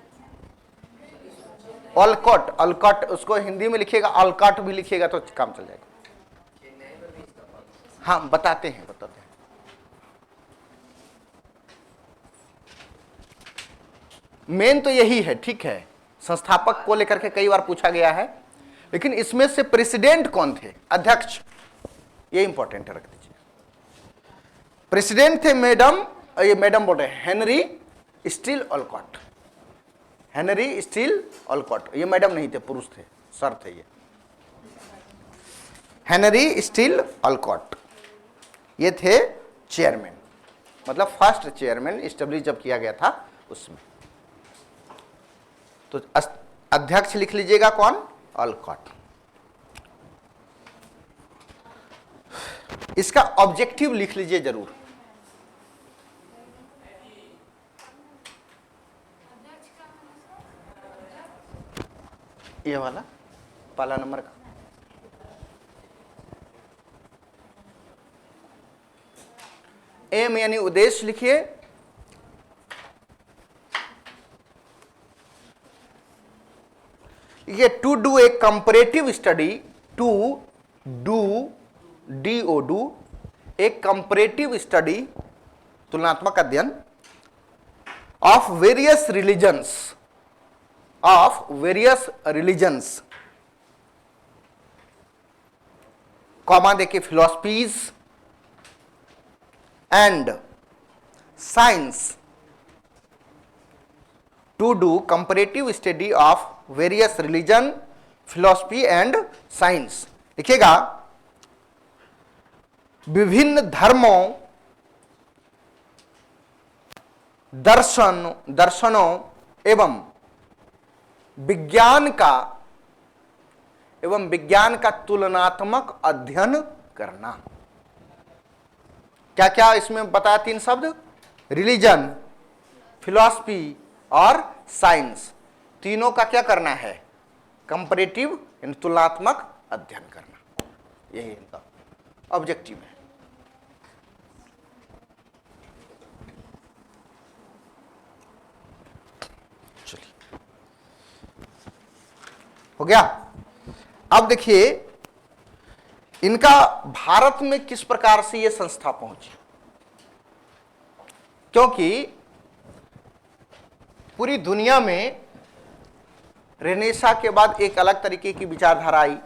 ऑलकॉट, ऑलकॉट, उसको हिंदी में लिखिएगा, ऑलकॉट भी लिखिएगा तो काम चल जाएगा। हाँ, बताते हैं। मेन तो यही है, ठीक है, संस्थापक को लेकर के कई बार पूछा गया है, लेकिन इसमें से प्रेसिडेंट कौन थे, अध्यक्ष, ये इंपॉर्टेंट है, रख दीजिए। प्रेसिडेंट थे ये मैडम बोल रहे हैं Henry steel Olcott, Henry steel Olcott, ये मैडम नहीं थे, पुरुष थे, सर थे ये, हेनरी स्टील ऑलकॉट, ये थे चेयरमैन, मतलब फर्स्ट चेयरमैन इस्टेब्लिश जब किया गया था उसमें। तो अध्यक्ष लिख लीजिएगा कौन, ऑलकॉट। इसका ऑब्जेक्टिव लिख लीजिए जरूर, ये वाला पहला नंबर का, एम यानी उद्देश्य लिखिए, ये to do a comparative study, to do DOD, एक कंपैरेटिव स्टडी, तुलनात्मक अध्ययन, ऑफ वेरियस रिलीजन्स, कॉमा देखिए, philosophies and science, to do comparative study of various religion, philosophy and science, लिखिएगा विभिन्न धर्मों, दर्शनों एवं विज्ञान का तुलनात्मक अध्ययन करना। क्या क्या इसमें बताया, 3 शब्द, रिलीजन, फिलॉसफी और साइंस, तीनों का क्या करना है, कंपैरेटिव यानी तुलनात्मक अध्ययन करना, यही इनका ऑब्जेक्टिव है। चलिए, हो गया। अब देखिए इनका भारत में किस प्रकार से यह संस्था पहुंची, क्योंकि पूरी दुनिया में रेनेसा के बाद एक अलग तरीके की विचारधारा आई।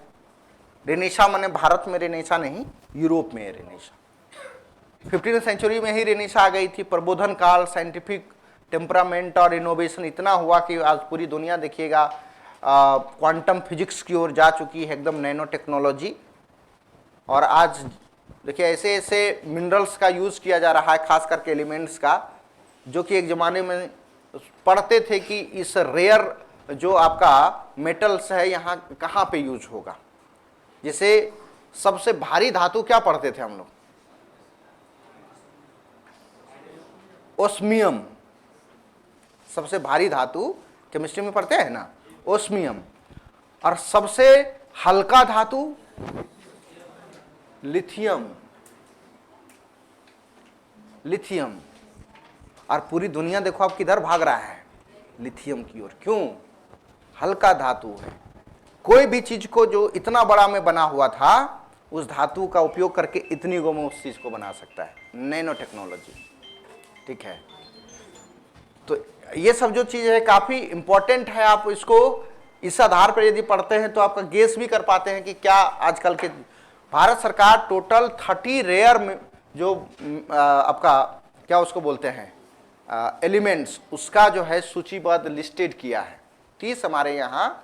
रेनेसा माने भारत में रेनेसा नहीं, यूरोप में रेनेसा। 15वीं सेंचुरी में ही रेनेसा आ गई थी। प्रबोधन काल, साइंटिफिक टेम्परामेंट और इनोवेशन इतना हुआ कि आज पूरी दुनिया देखिएगा क्वांटम फिजिक्स की ओर जा चुकी है, एकदम नैनो टेक्नोलॉजी। और आज देखिए ऐसे ऐसे मिनरल्स का यूज़ किया जा रहा है, खास करके एलिमेंट्स का, जो कि एक ज़माने में पढ़ते थे कि इस रेयर जो आपका मेटल्स है यहाँ कहाँ पे यूज होगा। जैसे सबसे भारी धातु क्या पढ़ते थे हम लोग, ओस्मियम, सबसे भारी धातु केमिस्ट्री में पढ़ते हैं ना, ओस्मियम। और सबसे हल्का धातु लिथियम, लिथियम। और पूरी दुनिया देखो अब किधर भाग रहा है, लिथियम की ओर। क्यों? हल्का धातु है, कोई भी चीज को जो इतना बड़ा में बना हुआ था, उस धातु का उपयोग करके इतनी गो में उस चीज को बना सकता है, नैनो टेक्नोलॉजी। ठीक है, तो ये सब जो चीज है काफी इंपॉर्टेंट है। आप इसको इस आधार पर यदि पढ़ते हैं तो आपका गेस भी कर पाते हैं कि क्या आजकल के भारत सरकार टोटल 30 रेयर में जो आपका क्या उसको बोलते हैं एलिमेंट्स, उसका जो है सूचीबद्ध लिस्टेड किया है। 30 हमारे यहाँ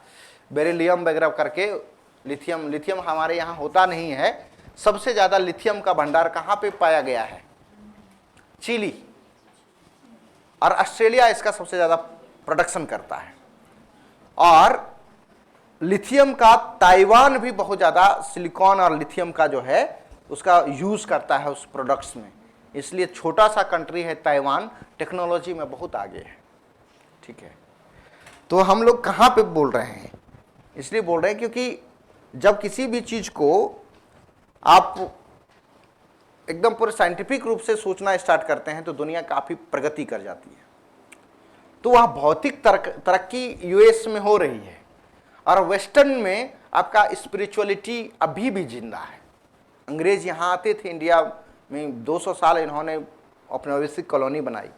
बेरिलियम वगैरह करके, लिथियम हमारे यहाँ होता नहीं है। सबसे ज्यादा लिथियम का भंडार कहाँ पे पाया गया है? चिली और ऑस्ट्रेलिया इसका सबसे ज्यादा प्रोडक्शन करता है। और लिथियम का ताइवान भी बहुत ज्यादा सिलिकॉन और लिथियम का जो है उसका यूज करता है उस प्रोडक्ट्स में। इसलिए छोटा सा कंट्री है ताइवान, टेक्नोलॉजी में बहुत आगे है। ठीक है, तो हम लोग कहाँ पे बोल रहे हैं? इसलिए बोल रहे हैं क्योंकि जब किसी भी चीज को आप एकदम पूरे साइंटिफिक रूप से सोचना स्टार्ट करते हैं तो दुनिया काफी प्रगति कर जाती है। तो वह भौतिक तरक्की यूएस में हो रही है और वेस्टर्न में आपका स्पिरिचुअलिटी अभी भी जिंदा है। अंग्रेज यहाँ आते थे इंडिया में, 200 साल इन्होंने औपनिवेशिक कॉलोनी बनाई।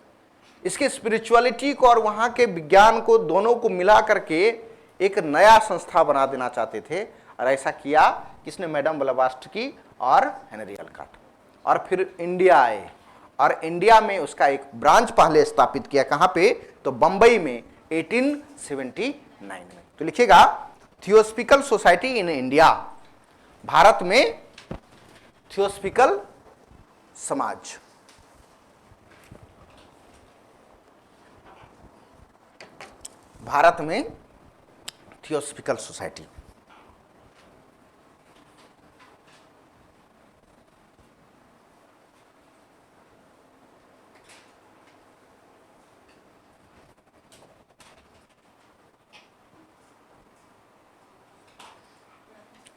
इसके स्पिरिचुअलिटी को और वहाँ के विज्ञान को दोनों को मिला करके एक नया संस्था बना देना चाहते थे। और ऐसा किया किसने? मैडम ब्लवाट्स्की और हेनरी अल्कॉट। और फिर इंडिया आए और इंडिया में उसका एक ब्रांच पहले स्थापित किया। कहाँ पे? तो बंबई में 1879 में। तो लिखिएगा theosophical society in India, Bharat में थियोसॉफिकल समाज। भारत में थियोसॉफिकल सोसाइटी।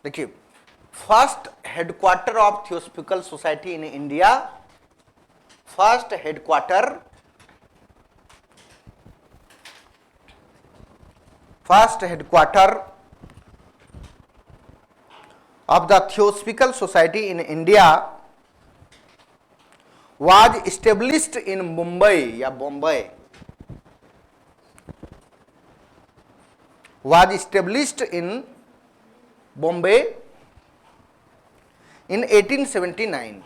देखिए, first headquarter of theosophical society in India, first headquarter of the Theosophical Society in India was established in Mumbai या Bombay, was established in Bombay in 1879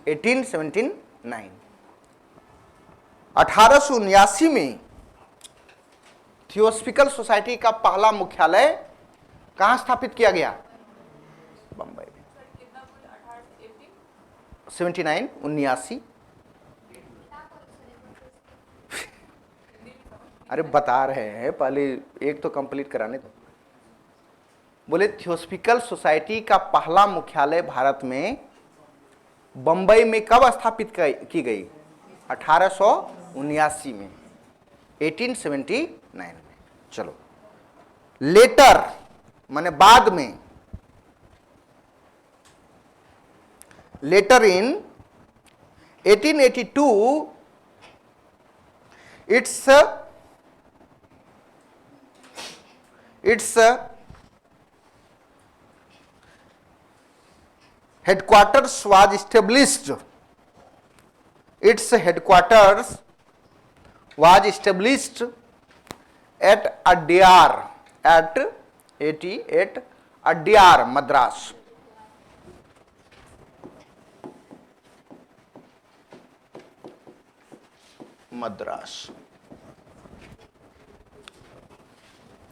1879 में theosophical society का पहला मुख्यालय कहां स्थापित किया गया? बंबई में। 79 अरे बता रहे हैं, पहले एक तो कंप्लीट कराने दो। बोले थियोसॉफिकल सोसाइटी का पहला मुख्यालय भारत में बंबई में कब स्थापित की गई? 1879 में, 1879 में। चलो, लेटर माने बाद में, letter in 1882 its headquarters was established. Its headquarters was established at Adyar, at Adyar, Madras. Madras.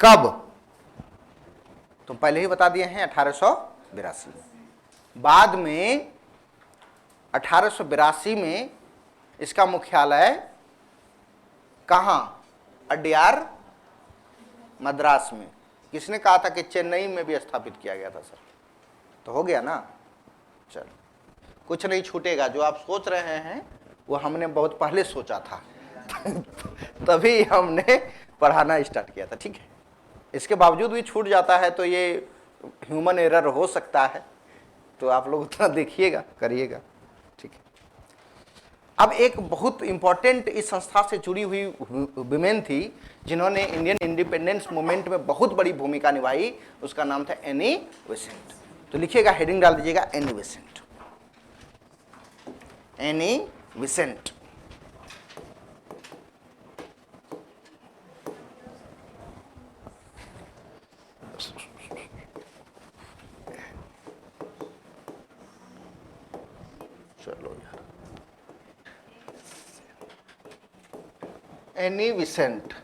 कब? तो पहले ही बता दिए हैं 1882 में। बाद में 1882 में इसका मुख्यालय कहां? अड्यार, मद्रास में। किसने कहा था कि चेन्नई में भी स्थापित किया गया था? सर, तो हो गया ना। चलो, कुछ नहीं छूटेगा। जो आप सोच रहे हैं वो हमने बहुत पहले सोचा था तभी हमने पढ़ाना स्टार्ट किया था। ठीक है, इसके बावजूद भी छूट जाता है तो ये ह्यूमन एरर हो सकता है, तो आप लोग उतना देखिएगा, करिएगा। ठीक है, अब एक बहुत इंपॉर्टेंट इस संस्था से जुड़ी हुई विमेन थी जिन्होंने इंडियन इंडिपेंडेंस मूवमेंट में बहुत बड़ी भूमिका निभाई, उसका नाम था एनी बेसेंट। तो लिखिएगा, हेडिंग डाल दीजिएगा एनी बेसेंट। एनी बेसेंट चलो यार, एनी बेसेंट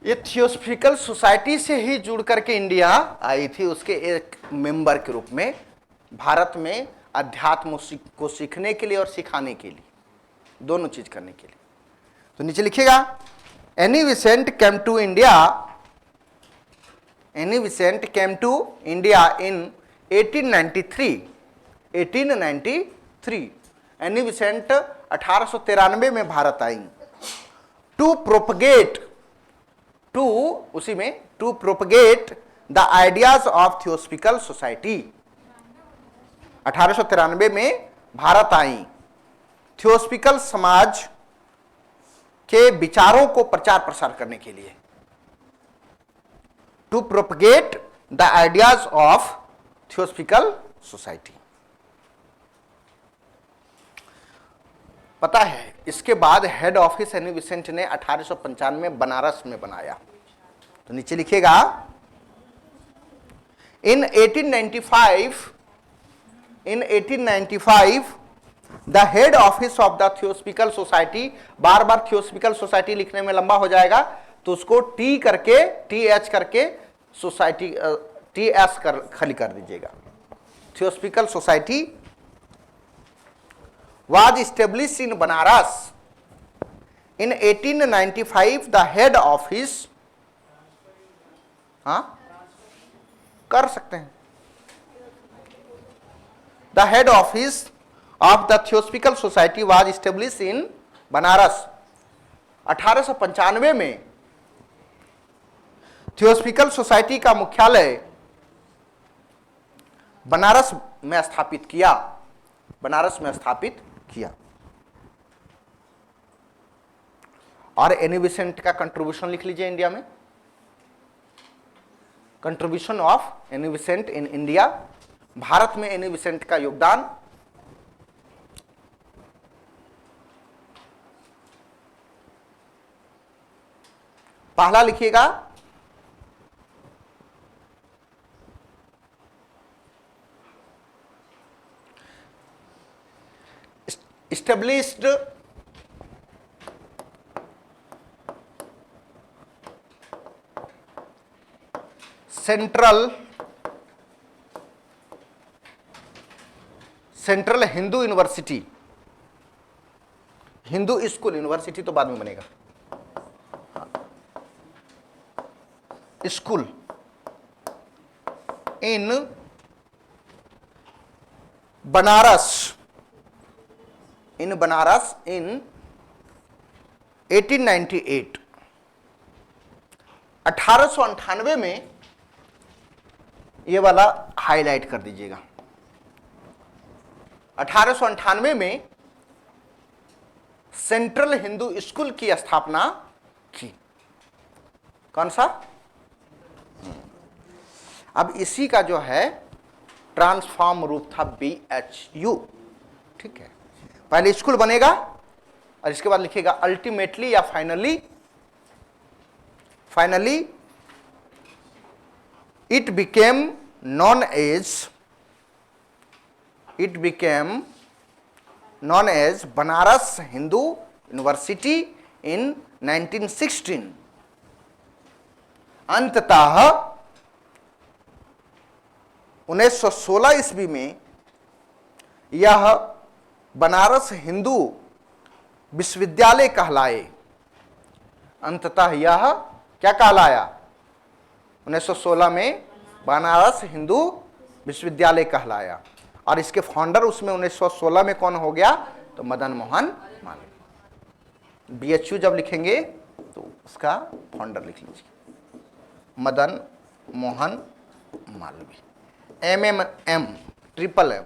ये थियोसॉफिकल सोसाइटी से ही जुड़ करके इंडिया आई थी, उसके एक मेंबर के रूप में, भारत में अध्यात्म को सीखने के लिए और सिखाने के लिए, दोनों चीज करने के लिए। तो नीचे लिखिएगा, Annie Besant came to India, Annie Besant came to India in 1893। 1893 Annie Besant 1893 में भारत आई। टू प्रोपगेट, टू उसी में to propagate the ideas of theosophical Society. 1893 में भारत आई थियोसॉफिकल समाज के विचारों को प्रचार प्रसार करने के लिए। To propagate the ideas of theosophical society. पता है, इसके बाद हेड ऑफिस एनी बेसेंट ने 1895 में बनारस में बनाया। तो नीचे लिखिएगा, इन 1895 the head office of the theosophical society, bar bar theosophical society लिखने में लंबा हो जाएगा तो उसको टी करके, टी एच करके सोसाइटी, टी एस कर खाली कर दीजिएगा। Theosophical society was established in Banaras in 1895। the head office, हाँ कर सकते हैं, the head office of the Theosophical Society was established in Banaras। 1895 में थियोसॉफिकल सोसाइटी का मुख्यालय बनारस में स्थापित किया, बनारस में स्थापित किया। और एनी बेसेंट का कंट्रीब्यूशन लिख लीजिए इंडिया में, contribution of Annie Besant in India, Bharat में एनी बेसेंट का योगदान। पहला लिखिएगा, established central Hindu university, Hindu school, university तो बाद में बनेगा, स्कूल इन बनारस, इन बनारस इन 1898। 1898 में ये वाला हाईलाइट कर दीजिएगा। 1898 में सेंट्रल हिंदू स्कूल की स्थापना की। कौन सा? अब इसी का जो है ट्रांसफॉर्म रूप था BHU। ठीक है, पहले स्कूल बनेगा और इसके बाद लिखिएगा अल्टीमेटली या finally, finally it became known as Banaras Hindu university in 1916। अंततः 1916 ईस्वी में यह बनारस हिंदू विश्वविद्यालय कहलाए। अंततः यह क्या कहलाया? 1916 में बनारस हिंदू विश्वविद्यालय कहलाया। और इसके फाउंडर उसमें 1916 में कौन हो गया? तो मदन मोहन मालवीय। BHU जब लिखेंगे तो उसका फाउंडर लिख लीजिए, Madan Mohan Malviya, MMM, triple M,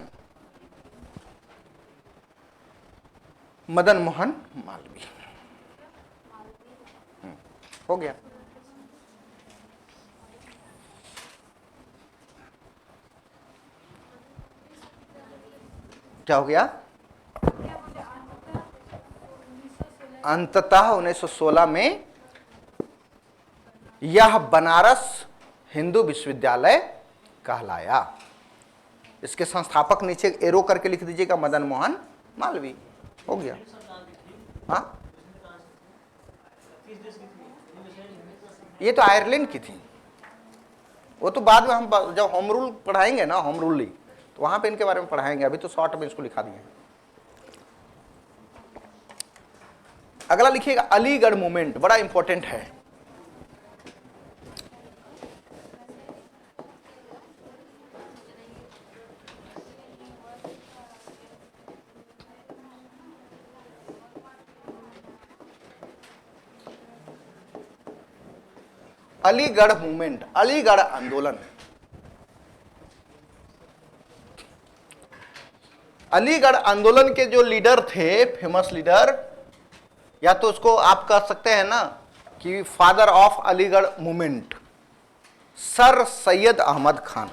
Madan Mohan Malviya. हो गया। क्या हो गया? अंततः 1916 में यह बनारस हिंदू विश्वविद्यालय कहलाया। इसके संस्थापक नीचे एरो करके लिख दीजिएगा, मदन मोहन मालवीय। हो गया। हाँ, ये तो आयरलैंड की थी। वो तो बाद में हम जब होम रूल पढ़ाएंगे ना, होम रूल तो वहां पे इनके बारे में पढ़ाएंगे। अभी तो शॉर्ट में इसको लिखा दिए। अगला लिखिएगा अलीगढ़ मूवमेंट, बड़ा इंपॉर्टेंट है। अलीगढ़ मूवमेंट, अलीगढ़ आंदोलन। अलीगढ़ आंदोलन के जो लीडर थे, फेमस लीडर, या तो उसको आप कह सकते हैं ना कि father of Aligarh movement, sir Syed Ahmad Khan.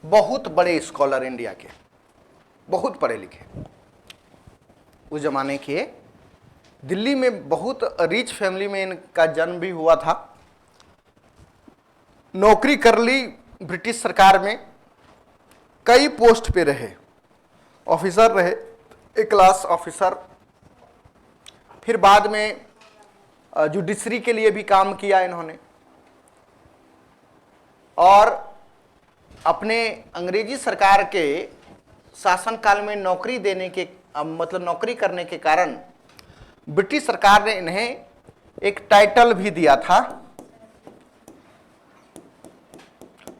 बहुत बड़े स्कॉलर इंडिया के, बहुत पढ़े लिखे। उस जमाने के दिल्ली में बहुत रिच फैमिली में इनका जन्म भी हुआ था। नौकरी कर ली ब्रिटिश सरकार में, कई पोस्ट पे रहे, ऑफिसर रहे, एक क्लास ऑफिसर। फिर बाद में जुडिशरी के लिए भी काम किया इन्होंने, और अपने अंग्रेजी सरकार के शासनकाल में नौकरी देने के मतलब नौकरी करने के कारण ब्रिटिश सरकार ने इन्हें एक टाइटल भी दिया था,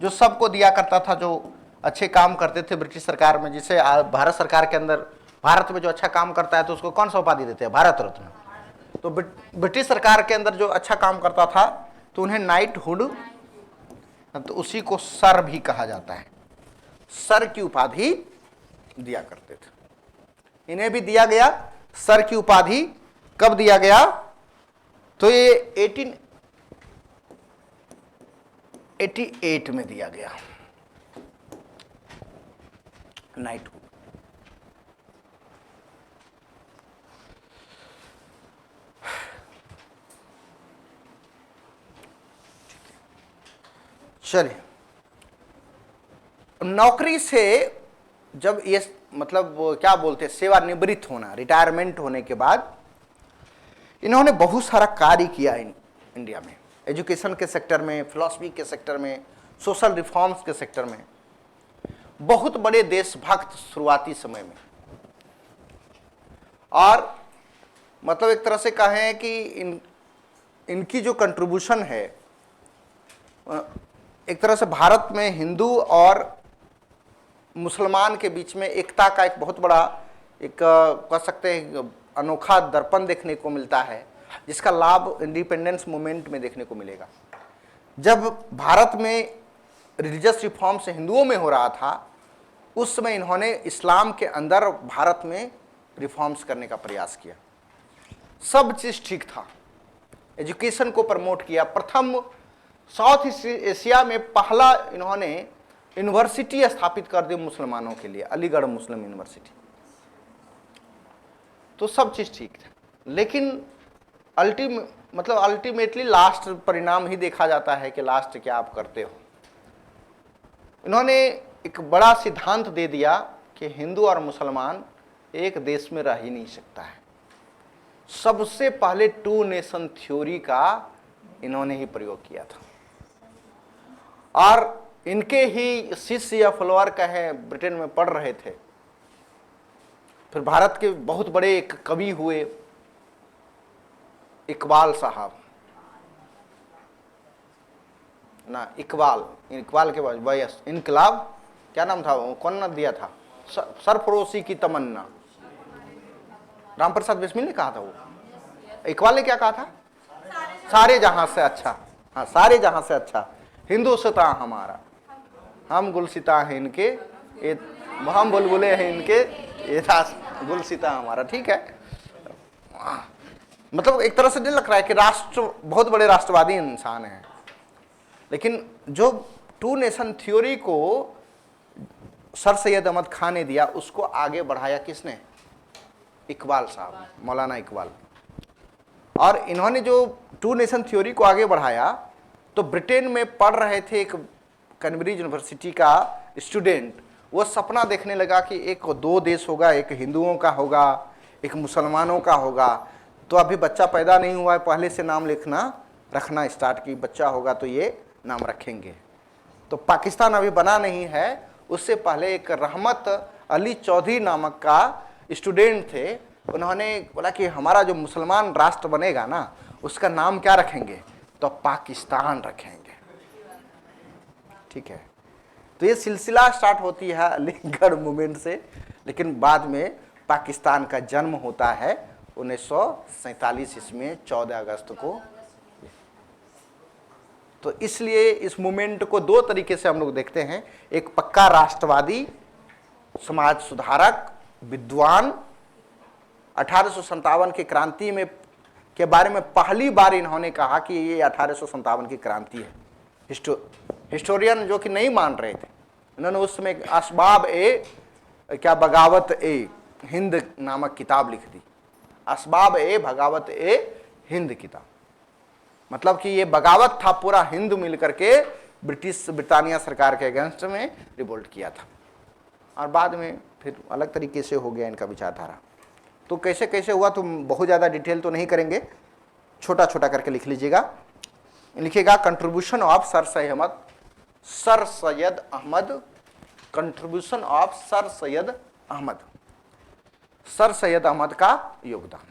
जो सबको दिया करता था जो अच्छे काम करते थे ब्रिटिश सरकार में। जिसे भारत सरकार के अंदर, भारत में जो अच्छा काम करता है तो उसको कौन सा उपाधि देते हैं? भारत रत्न। तो ब्रिटिश सरकार के अंदर जो अच्छा काम करता था तो उन्हें नाइटहुड, तो उसी को सर भी कहा जाता है, सर की उपाधि दिया करते थे। इन्हें भी दिया गया सर की उपाधि। कब दिया गया? तो ये 1888 में दिया गया नाइटहुड। चलिए, नौकरी से जब ये मतलब क्या बोलते हैं, सेवानिवृत्त होना, रिटायरमेंट होने के बाद इन्होंने बहुत सारा कार्य किया इंडिया में, एजुकेशन के सेक्टर में, फिलॉसफी के सेक्टर में, सोशल रिफॉर्म्स के सेक्टर में। बहुत बड़े देशभक्त शुरुआती समय में, और मतलब एक तरह से कहें कि इनकी जो कंट्रीब्यूशन है, एक तरह से भारत में हिंदू और मुसलमान के बीच में एकता का एक बहुत बड़ा, एक कह सकते हैं अनोखा दर्पण देखने को मिलता है, जिसका लाभ इंडिपेंडेंस मूवमेंट में देखने को मिलेगा। जब भारत में रिलीजियस रिफॉर्म्स हिंदुओं में हो रहा था, उस समय इन्होंने इस्लाम के अंदर भारत में रिफॉर्म्स करने का प्रयास किया। सब चीज़ ठीक था, एजुकेशन को प्रमोट किया। प्रथम साउथ ईस्ट एशिया में पहला इन्होंने यूनिवर्सिटी स्थापित कर दी मुसलमानों के लिए, अलीगढ़ मुस्लिम यूनिवर्सिटी। तो सब चीज़ ठीक था, लेकिन अल्टीमेटली लास्ट परिणाम ही देखा जाता है कि लास्ट क्या आप करते हो। इन्होंने एक बड़ा सिद्धांत दे दिया कि हिंदू और मुसलमान एक देश में रह ही नहीं सकता है। सबसे पहले टू नेशन थ्योरी का इन्होंने ही प्रयोग किया था। और इनके ही शिष्य या फॉलोअर कहें ब्रिटेन में पढ़ रहे थे। फिर भारत के बहुत बड़े एक कवि हुए इकबाल साहब ना, इकबाल के बाद वयस इनकलाब, क्या नाम था वो, कौन ना दिया था, सरफरोशी की तमन्ना, राम प्रसाद बिस्मिल ने कहा था वो। इकबाल ने क्या कहा था? सारे जहां से अच्छा, हाँ सारे जहां से अच्छा हिंदुस्ता हमारा, हम गुलसिता हैं इनके, ये हम बुलबुले हैं इनके, ये गुलसिता हमारा। ठीक है, मतलब एक तरह से नहीं लग रहा है कि राष्ट्र बहुत बड़े राष्ट्रवादी इंसान हैं, लेकिन जो टू नेशन थ्योरी को सर सैयद अहमद खान ने दिया, उसको आगे बढ़ाया किसने? इकबाल साहब, मौलाना इकबाल। और इन्होंने जो टू नेशन थ्योरी को आगे बढ़ाया, तो ब्रिटेन में पढ़ रहे थे एक कैम्ब्रिज यूनिवर्सिटी का स्टूडेंट, वो सपना देखने लगा कि एक दो देश होगा, एक हिंदुओं का होगा, एक मुसलमानों का होगा। तो अभी बच्चा पैदा नहीं हुआ है, पहले से नाम लिखना रखना स्टार्ट की, बच्चा होगा तो ये नाम रखेंगे। तो पाकिस्तान अभी बना नहीं है, उससे पहले एक रहमत अली चौधरी नामक का स्टूडेंट थे, उन्होंने बोला कि हमारा जो मुसलमान राष्ट्र बनेगा ना, उसका नाम क्या रखेंगे? तो पाकिस्तान रखेंगे। ठीक है, तो ये सिलसिला स्टार्ट होती है अलीगढ़ मूवमेंट से, लेकिन बाद में पाकिस्तान का जन्म होता है 1947 ईस्वी 14 अगस्त को। तो इसलिए इस मूवमेंट को दो तरीके से हम लोग देखते हैं, एक पक्का राष्ट्रवादी, समाज सुधारक, विद्वान। 1857 की क्रांति में के बारे में पहली बार इन्होंने कहा कि ये 1857 की क्रांति है। हिस्टोरियन जो कि नहीं मान रहे थे, इन्होंने उस समय असबाब ए क्या बगावत ए हिंद नामक किताब लिख दी। असबाब ए बगावत ए हिंद किताब, मतलब कि ये बगावत था, पूरा हिंद मिलकर के ब्रिटानिया सरकार के अगेंस्ट में रिवोल्ट किया था। और बाद में फिर अलग तरीके से हो गया इनका विचारधारा। तो कैसे कैसे हुआ तो बहुत ज़्यादा डिटेल तो नहीं करेंगे, छोटा छोटा करके लिख लीजिएगा। लिखिएगा contribution of sir Syed Ahmad, contribution of sir Syed Ahmad, sir Syed Ahmad का योगदान।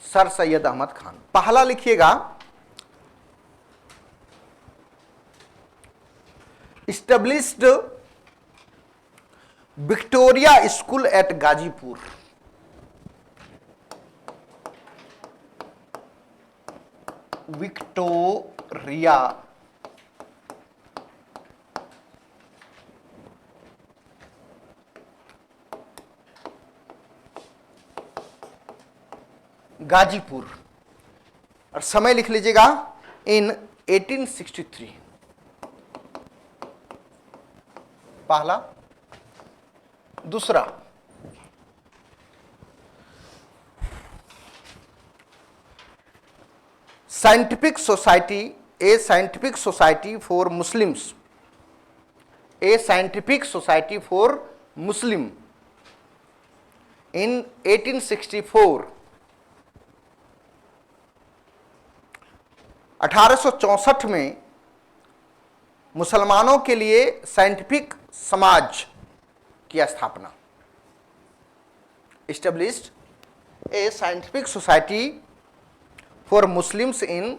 सर सैयद अहमद खान। पहला लिखिएगा established Victoria school at Ghazipur. Victoria Ghazipur, और समय लिख लीजिएगा इन 1863। पहला। दूसरा, scientific society, a scientific society for Muslims, a scientific society for Muslim in 1864। 1864 में मुसलमानों के लिए साइंटिफिक समाज की स्थापना, established A scientific society for Muslims in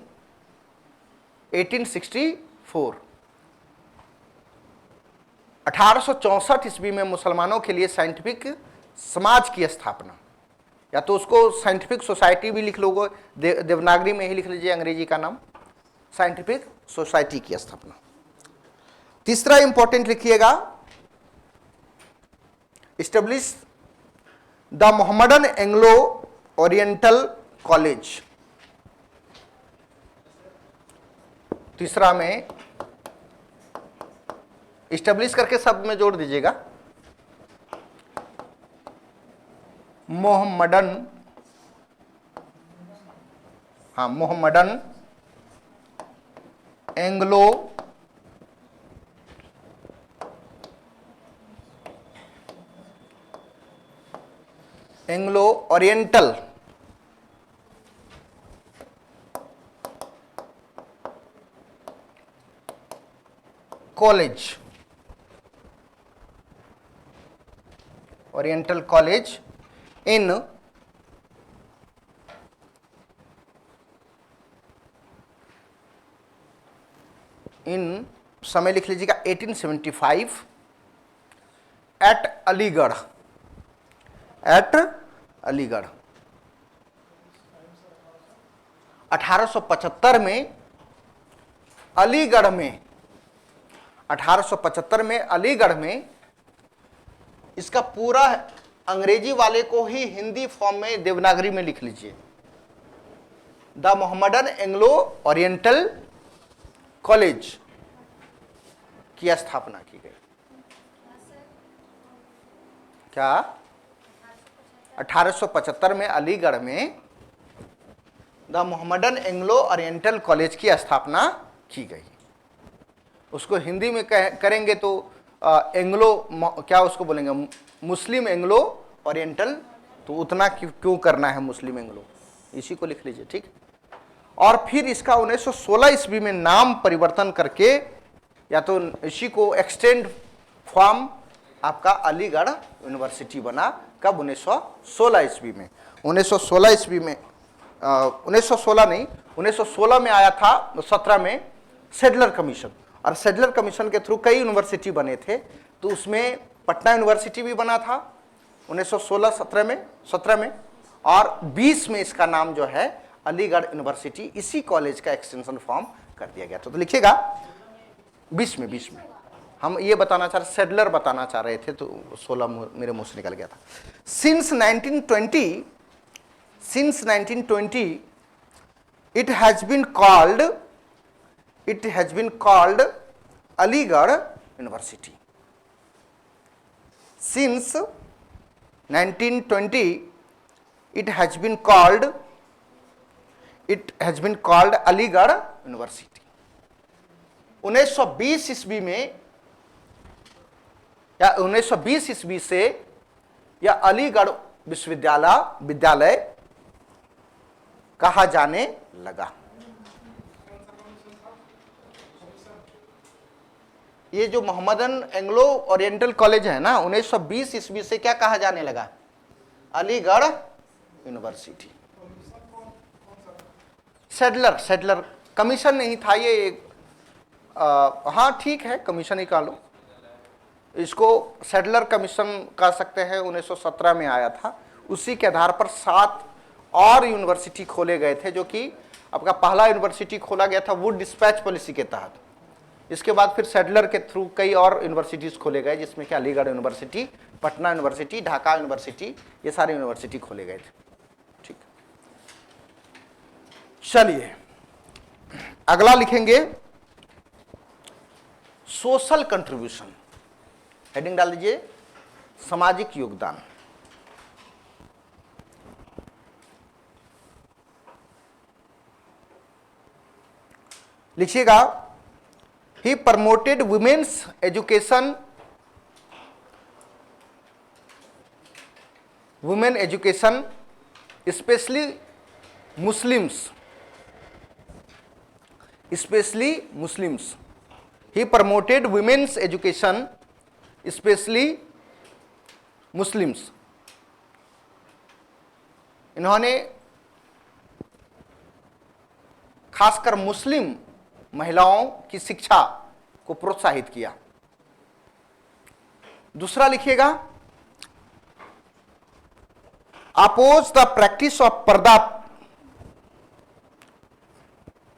1864। 1864 ईस्वी में मुसलमानों के लिए साइंटिफिक समाज की स्थापना, या तो उसको साइंटिफिक सोसाइटी भी लिख लोगे, देवनागरी में ही लिख लीजिए अंग्रेजी का नाम, साइंटिफिक सोसाइटी की स्थापना। तीसरा इंपॉर्टेंट लिखिएगा, establish the Mohammedan Anglo oriental college. तीसरा में इस्टेब्लिश करके शब्द में जोड़ दीजिएगा मोहम्मदन, हाँ Mohammedan Anglo Anglo oriental college, oriental college in समय लिख लीजिएगा 1875 एट अलीगढ़, एट अलीगढ़। 1875 में अलीगढ़ में, 1875 में अलीगढ़ में, इसका पूरा अंग्रेजी वाले को ही हिंदी फॉर्म में देवनागरी में लिख लीजिए, the Mohammedan Anglo oriental college की स्थापना की गई। क्या 1875 में अलीगढ़ में the Mohammedan Anglo oriental college की स्थापना की गई। उसको हिंदी में करेंगे तो एंग्लो, क्या उसको बोलेंगे, मुस्लिम एंग्लो ओरिएंटल। तो उतना क्यों करना है मुस्लिम एंग्लो, इसी को लिख लीजिए, ठीक। और फिर इसका 1916 ईस्वी में नाम परिवर्तन करके, या तो इसी को एक्सटेंड फॉर्म आपका अलीगढ़ यूनिवर्सिटी बना। कब? 1916 ईस्वी में। 1916 ईस्वी में 1916 नहीं, 1916 में आया था, 17 में सेडलर कमीशन, और सेडलर कमीशन के थ्रू कई यूनिवर्सिटी बने थे। तो उसमें पटना यूनिवर्सिटी भी बना था 1916-17 में, और 20 में इसका नाम जो है अलीगढ़ यूनिवर्सिटी, इसी कॉलेज का एक्सटेंशन फॉर्म कर दिया गया था। तो लिखिएगा 20 में हम ये बताना चाह रहे, सेडलर बताना चाह रहे थे, तो 16 मेरे मुंह से निकल गया था। Since 1920 it has been called Aligarh university. Since 1920 it has been called Aligarh university. 1920 ईस्वी में या 1920 ईस्वी से यह अलीगढ़ विद्यालय कहा जाने लगा। ये जो मोहम्मदन एंग्लो ओरिएंटल कॉलेज है ना, 1920 ईस्वी से क्या कहा जाने लगा? अलीगढ़ यूनिवर्सिटी। सेडलर कमीशन नहीं था ये, हाँ ठीक है, कमीशन ही कह लो इसको, सेडलर कमीशन कह सकते हैं। 1917 में आया था। उसी के आधार पर 7 और यूनिवर्सिटी खोले गए थे, जो कि आपका पहला यूनिवर्सिटी खोला गया था वुड डिस्पैच पॉलिसी के तहत। इसके बाद फिर सेडलर के थ्रू कई और यूनिवर्सिटीज खोले गए, जिसमें कि Aligarh university, Patna university, Dhaka university, ये सारे यूनिवर्सिटी खोले गए थे। ठीक, चलिए अगला लिखेंगे सोशल कंट्रीब्यूशन। हेडिंग डाल दीजिए सामाजिक योगदान। लिखिएगा he promoted women's education, women education specially Muslims, he promoted women's education especially Muslims। इन्होंने खासकर मुस्लिम महिलाओं की शिक्षा को प्रोत्साहित किया। दूसरा लिखिएगा अपोज द प्रैक्टिस ऑफ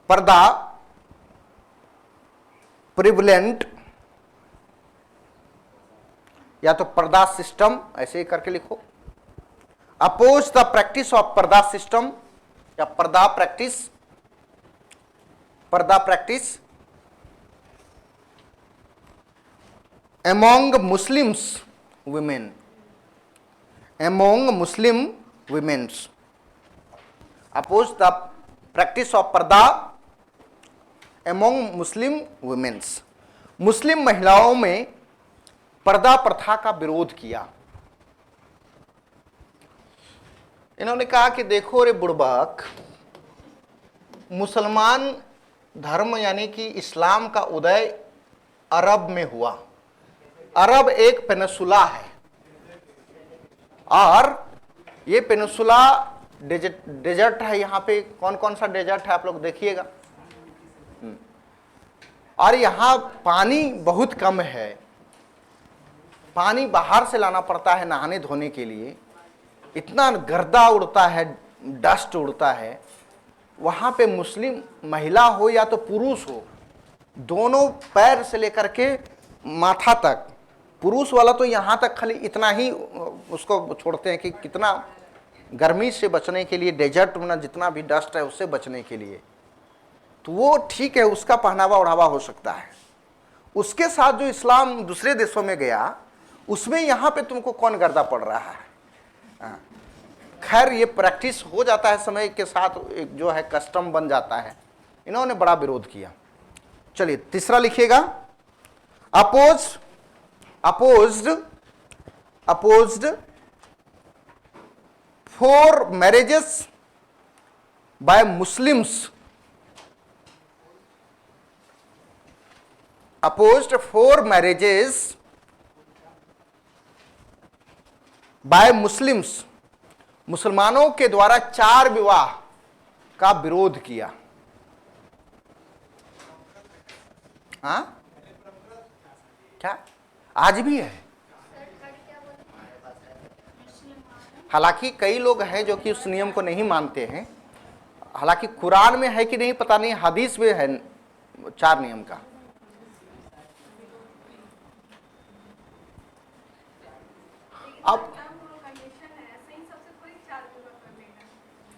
पर्दा प्रिवलेंट, या तो पर्दा सिस्टम, ऐसे ही करके लिखो। अपोज द प्रैक्टिस ऑफ पर्दा सिस्टम या पर्दा practice among Muslim women, oppose the practice of पर्दा among Muslim women, मुस्लिम महिलाओं में पर्दा प्रथा का विरोध किया। इन्होंने कहा कि देखो रे बुड़बक, मुसलमान धर्म यानी कि इस्लाम का उदय अरब में हुआ। अरब एक पेनिसुला है और ये पेनिसुला डेजर्ट है। यहां पे कौन कौन सा डेजर्ट है आप लोग देखिएगा। और यहां पानी बहुत कम है, पानी बाहर से लाना पड़ता है नहाने धोने के लिए। इतना गर्दा उड़ता है, डस्ट उड़ता है। वहां पे मुस्लिम महिला हो या तो पुरुष हो, दोनों पैर से लेकर के माथा तक, पुरुष वाला तो यहां तक खाली इतना ही उसको छोड़ते हैं कि कितना गर्मी से बचने के लिए, डेजर्ट में जितना भी डस्ट है उससे बचने के लिए, तो वो ठीक है, उसका पहनावा ओढ़ावा हो सकता है। उसके साथ जो इस्लाम दूसरे देशों में गया, उसमें यहां पे तुमको कौन गर्दा पड़ रहा है। खैर ये प्रैक्टिस हो जाता है समय के साथ, एक जो है कस्टम बन जाता है। इन्होंने बड़ा विरोध किया। चलिए तीसरा लिखिएगा, opposed for marriages bye Muslims, opposed for marriages bye Muslims, मुसलमानों के द्वारा 4 विवाह का विरोध किया। हाँ क्या आज भी है? हालांकि कई लोग हैं जो कि उस नियम को नहीं मानते हैं। हालांकि कुरान में है कि नहीं पता नहीं, हदीस में है 4 नियम का। अब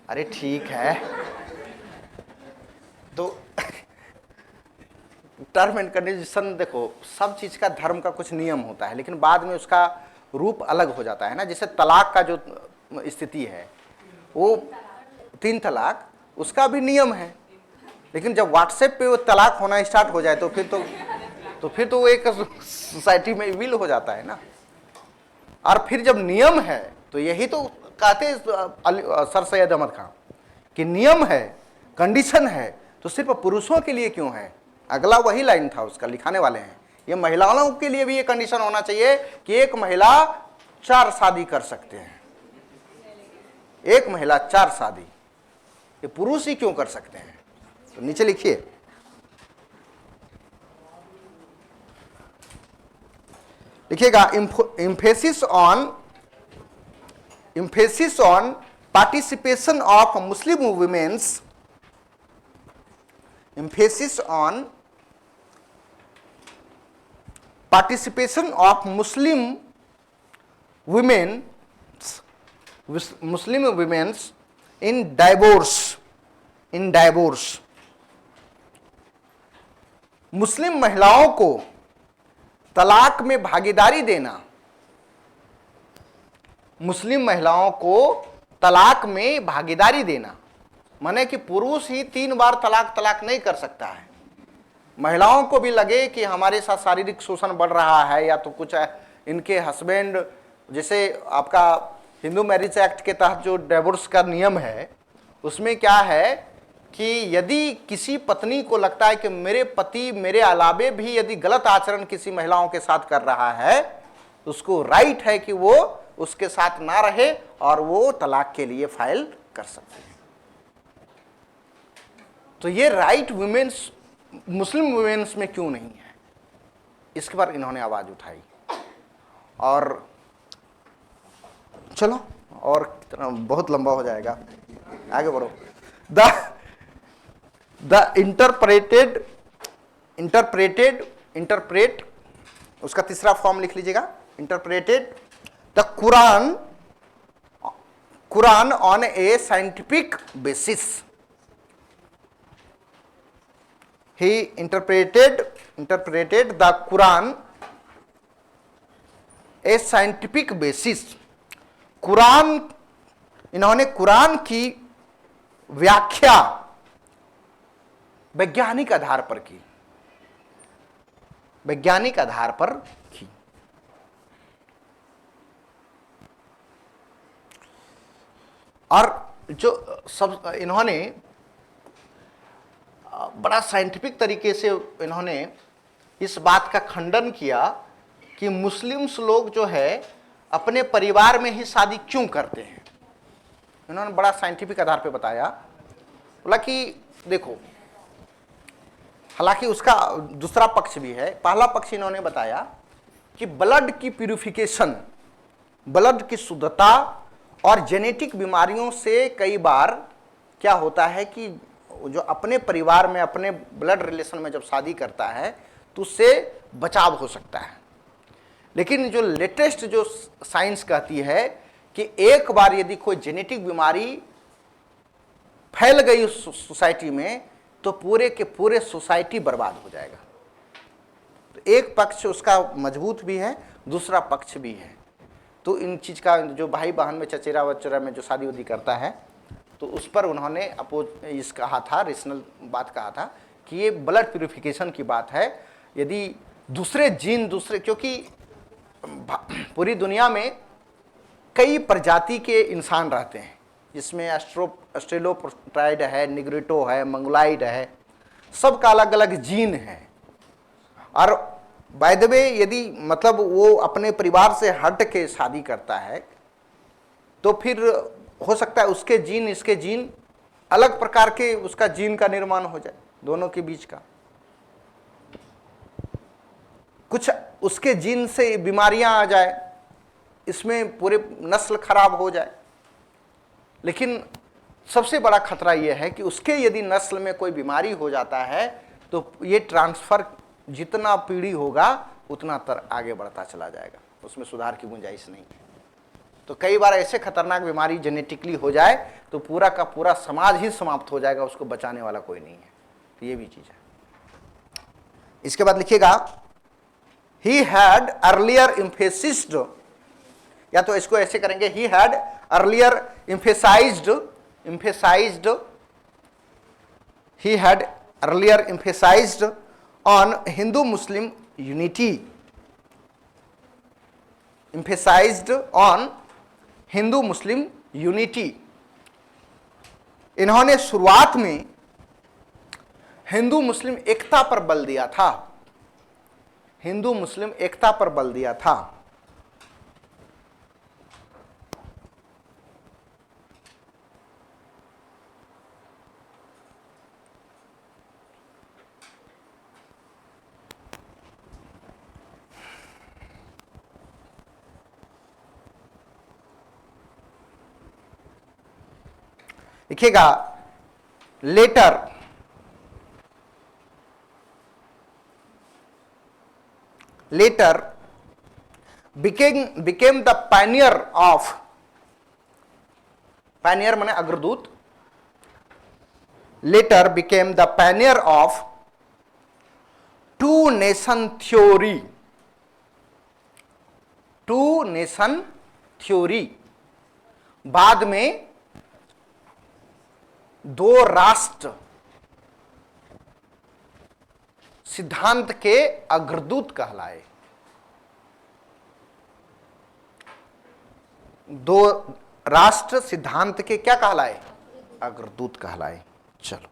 अरे ठीक है, तो टर्म एंड कंडीशन देखो, सब चीज का धर्म का कुछ नियम होता है, लेकिन बाद में उसका रूप अलग हो जाता है ना। जैसे तलाक का जो स्थिति है, वो 3 तलाक, उसका भी नियम है, लेकिन जब व्हाट्सएप पे वो तलाक होना स्टार्ट हो जाए तो फिर तो वो एक सोसाइटी में विल हो जाता है ना। और फिर जब नियम है तो यही तो कहते सर सैयद अहमद खान कि नियम है, कंडीशन है, तो सिर्फ पुरुषों के लिए क्यों है। अगला वही लाइन था उसका, लिखाने वाले हैं, ये महिलाओं के लिए भी ये कंडीशन होना चाहिए कि एक महिला 4 शादी कर सकते हैं। एक महिला 4 शादी, ये पुरुष ही क्यों कर सकते हैं। तो नीचे लिखिए, लिखिएगा, emphasis on participation of Muslim women's, emphasis on participation of Muslim women's in divorce, मुस्लिम महिलाओं को तलाक में भागीदारी देना, मुस्लिम महिलाओं को तलाक में भागीदारी देना, माने कि पुरुष ही 3 बार तलाक नहीं कर सकता है। महिलाओं को भी लगे कि हमारे साथ शारीरिक शोषण बढ़ रहा है, या तो कुछ इनके हस्बैंड, जैसे आपका हिंदू मैरिज एक्ट के तहत जो डिवोर्स का नियम है, उसमें क्या है कि यदि किसी पत्नी को लगता है कि मेरे पति मेरे अलावे भी यदि गलत आचरण किसी महिलाओं के साथ कर रहा है, तो उसको राइट है कि वो उसके साथ ना रहे और वो तलाक के लिए फाइल कर सकते हैं। तो ये राइट वुमेन्स, मुस्लिम वुमेन्स में क्यों नहीं है, इसके पर इन्होंने आवाज उठाई। और चलो, और कितना बहुत लंबा हो जाएगा, आगे बढ़ो। द इंटरप्रेट, उसका तीसरा फॉर्म लिख लीजिएगा, interpreted the Quran on A scientific basis. He interpreted the Quran A scientific basis. Quran, इन्होंने कुरान की व्याख्या वैज्ञानिक आधार पर की, वैज्ञानिक आधार पर की। जो सब इन्होंने बड़ा साइंटिफिक तरीके से इन्होंने इस बात का खंडन किया कि मुस्लिम्स लोग जो है अपने परिवार में ही शादी क्यों करते हैं। इन्होंने बड़ा साइंटिफिक आधार पे बताया, बोला कि देखो, हालांकि उसका दूसरा पक्ष भी है। पहला पक्ष इन्होंने बताया कि ब्लड की प्यूरिफिकेशन, ब्लड की शुद्धता और जेनेटिक बीमारियों से कई बार क्या होता है कि जो अपने परिवार में अपने ब्लड रिलेशन में जब शादी करता है तो उससे बचाव हो सकता है। लेकिन जो लेटेस्ट जो साइंस कहती है कि एक बार यदि कोई जेनेटिक बीमारी फैल गई उस सोसाइटी में तो पूरे के पूरे सोसाइटी बर्बाद हो जाएगा। तो एक पक्ष उसका मजबूत भी है, दूसरा पक्ष भी है। तो इन चीज़ का जो भाई बहन में चचेरा वचेरा में जो शादी उदी करता है तो उस पर उन्होंने इस कहा था, रेशनल बात कहा था कि ये ब्लड प्यूरिफिकेशन की बात है। यदि दूसरे जीन क्योंकि पूरी दुनिया में कई प्रजाति के इंसान रहते हैं, जिसमें ऑस्ट्रेलोप्टेराइड है, निग्रिटो है, मंगोलाइड है, सबका अलग अलग जीन है। और बाय द वे यदि मतलब वो अपने परिवार से हट के शादी करता है तो फिर हो सकता है उसके जीन इसके जीन अलग प्रकार के, उसका जीन का निर्माण हो जाए दोनों के बीच का, कुछ उसके जीन से बीमारियां आ जाए, इसमें पूरे नस्ल खराब हो जाए। लेकिन सबसे बड़ा खतरा यह है कि उसके यदि नस्ल में कोई बीमारी हो जाता है तो ये ट्रांसफर जितना पीढ़ी होगा उतना तर आगे बढ़ता चला जाएगा, उसमें सुधार की गुंजाइश नहीं है। तो कई बार ऐसे खतरनाक बीमारी जेनेटिकली हो जाए तो पूरा का पूरा समाज ही समाप्त हो जाएगा, उसको बचाने वाला कोई नहीं है। तो ये भी चीज है। इसके बाद लिखिएगा, he had earlier emphasized, या तो इसको ऐसे करेंगे, he had earlier emphasized, he had earlier emphasized on Hindu-Muslim unity, emphasized on Hindu-Muslim unity। इन्होंने शुरुआत में हिंदू मुस्लिम एकता पर बल दिया था, हिंदू मुस्लिम एकता पर बल दिया था। लिखिएगा, later became the pioneer of, pioneer माने अग्रदूत, later became the pioneer of two nation theory, two nation theory। बाद में दो राष्ट्र सिद्धांत के अग्रदूत कहलाए, दो राष्ट्र सिद्धांत के क्या कहलाए, अग्रदूत कहलाए। चलो,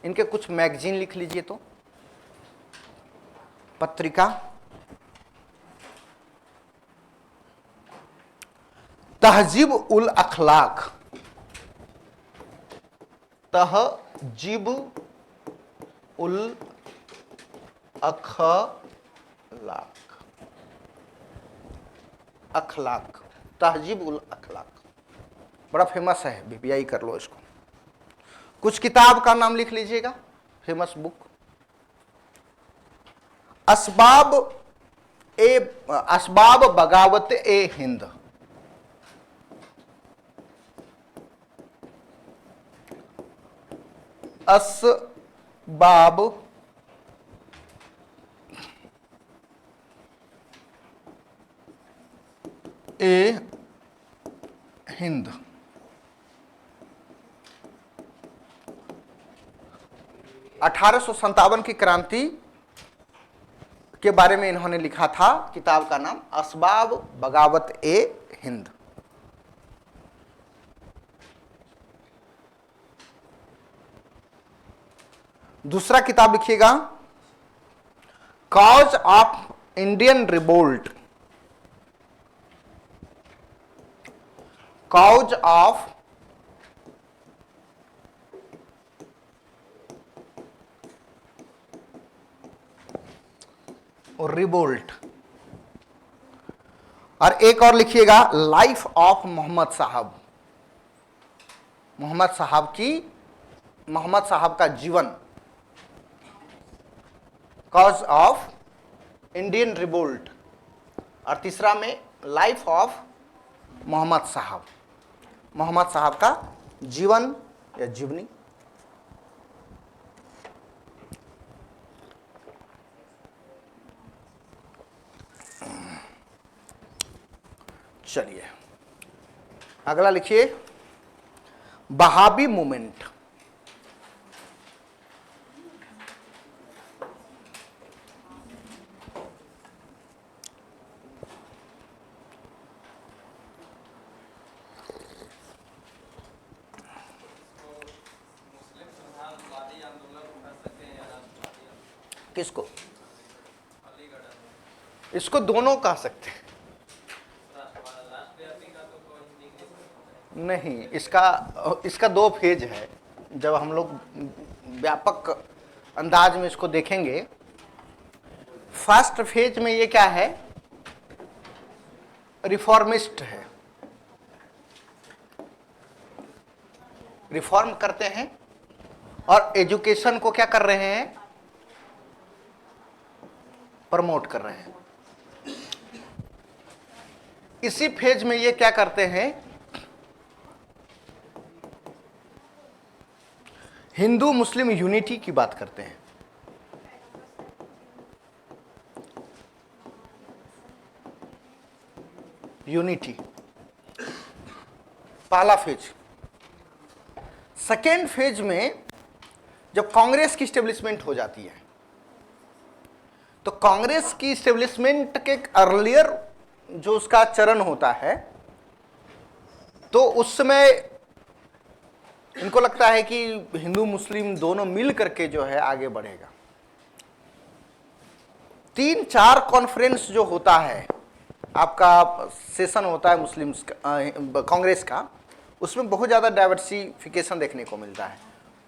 इनके कुछ मैगजीन लिख लीजिए तो, पत्रिका, तहजीब उल अखलाक, तहजीब उल अखलाक, अखलाक, तहजीब उल अखलाक, बड़ा फेमस है, बीपीआई कर लो इसको। कुछ किताब का नाम लिख लीजिएगा, फेमस बुक, असबाब बगावत ए हिंद, असबाब ए हिंद, 1857 की क्रांति के बारे में इन्होंने लिखा था। किताब का नाम असबाब बगावत ए हिंद। दूसरा किताब लिखिएगा, cause of Indian revolt, cause of revolt. और एक और लिखिएगा, लाइफ ऑफ मोहम्मद साहब, मोहम्मद साहब का जीवन, कॉज ऑफ इंडियन रिवोल्ट। और तीसरा में लाइफ ऑफ मोहम्मद साहब का जीवन या जीवनी। चलिए अगला लिखिए, बहाबी मूवमेंट। किसको? इसको दोनों कह सकते हैं। नहीं, इसका दो फेज है। जब हम लोग व्यापक अंदाज में इसको देखेंगे, फर्स्ट फेज में ये क्या है, रिफॉर्मिस्ट है, रिफॉर्म करते हैं और एजुकेशन को क्या कर रहे हैं, प्रमोट कर रहे हैं। इसी फेज में ये क्या करते हैं, हिंदू मुस्लिम यूनिटी की बात करते हैं। यूनिटी पहला फेज। सेकेंड फेज में जब कांग्रेस की स्टेब्लिशमेंट हो जाती है, तो कांग्रेस की स्टेब्लिशमेंट के अर्लियर जो उसका चरण होता है, तो उस समय इनको लगता है कि हिंदू मुस्लिम दोनों मिल करके जो है आगे बढ़ेगा। 3-4 कॉन्फ्रेंस जो होता है, आपका सेशन होता है कांग्रेस का, उसमें बहुत ज़्यादा डाइवर्सिफिकेशन देखने को मिलता है।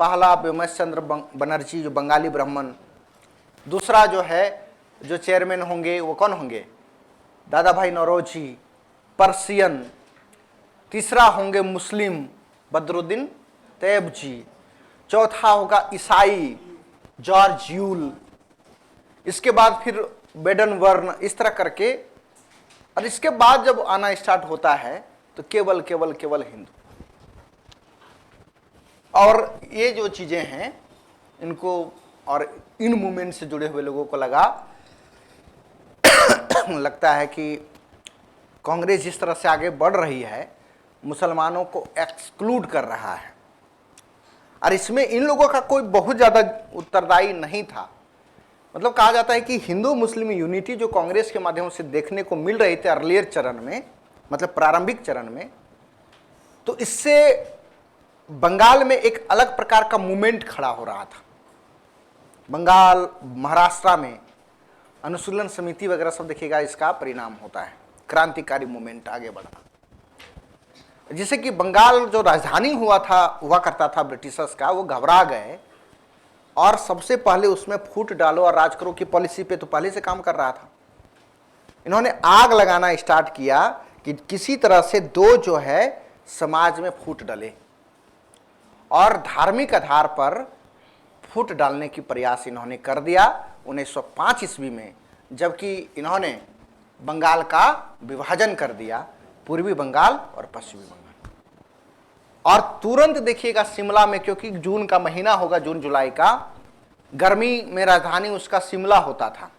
पहला बिमल चंद्र बनर्जी जो बंगाली ब्राह्मण, दूसरा जो है जो चेयरमैन होंगे वो कौन होंगे, दादा भाई नौरोजी पर्सियन, तीसरा होंगे मुस्लिम बदरुद्दीन तैयब जी, चौथा होगा ईसाई जॉर्ज यूल, इसके बाद फिर बेडनवर्न, इस तरह करके। और इसके बाद जब आना स्टार्ट होता है तो केवल हिंदू। और ये जो चीजें हैं इनको और इन मूवमेंट से जुड़े हुए लोगों को लगता है कि कांग्रेस जिस तरह से आगे बढ़ रही है, मुसलमानों को एक्सक्लूड कर रहा है। और इसमें इन लोगों का कोई बहुत ज़्यादा उत्तरदायी नहीं था। मतलब कहा जाता है कि हिंदू मुस्लिम यूनिटी जो कांग्रेस के माध्यम से देखने को मिल रही थी अर्लियर चरण में, मतलब प्रारंभिक चरण में, तो इससे बंगाल में एक अलग प्रकार का मूवमेंट खड़ा हो रहा था। बंगाल, महाराष्ट्र में अनुशीलन समिति वगैरह सब देखिएगा, इसका परिणाम होता है क्रांतिकारी मूवमेंट आगे बढ़ा। जिससे कि बंगाल जो राजधानी हुआ करता था ब्रिटिशर्स का, वो घबरा गए और सबसे पहले उसमें फूट डालो और राज करो की पॉलिसी पे तो पहले से काम कर रहा था। इन्होंने आग लगाना स्टार्ट किया कि किसी तरह से दो जो है समाज में फूट डले, और धार्मिक आधार पर फूट डालने की प्रयास इन्होंने कर दिया 1905 ईस्वी में, जबकि इन्होंने बंगाल का विभाजन कर दिया, पूर्वी बंगाल और पश्चिमी बंगाल। और तुरंत देखिएगा शिमला में, क्योंकि जून का महीना होगा, जून जुलाई का, गर्मी में राजधानी उसका शिमला होता था।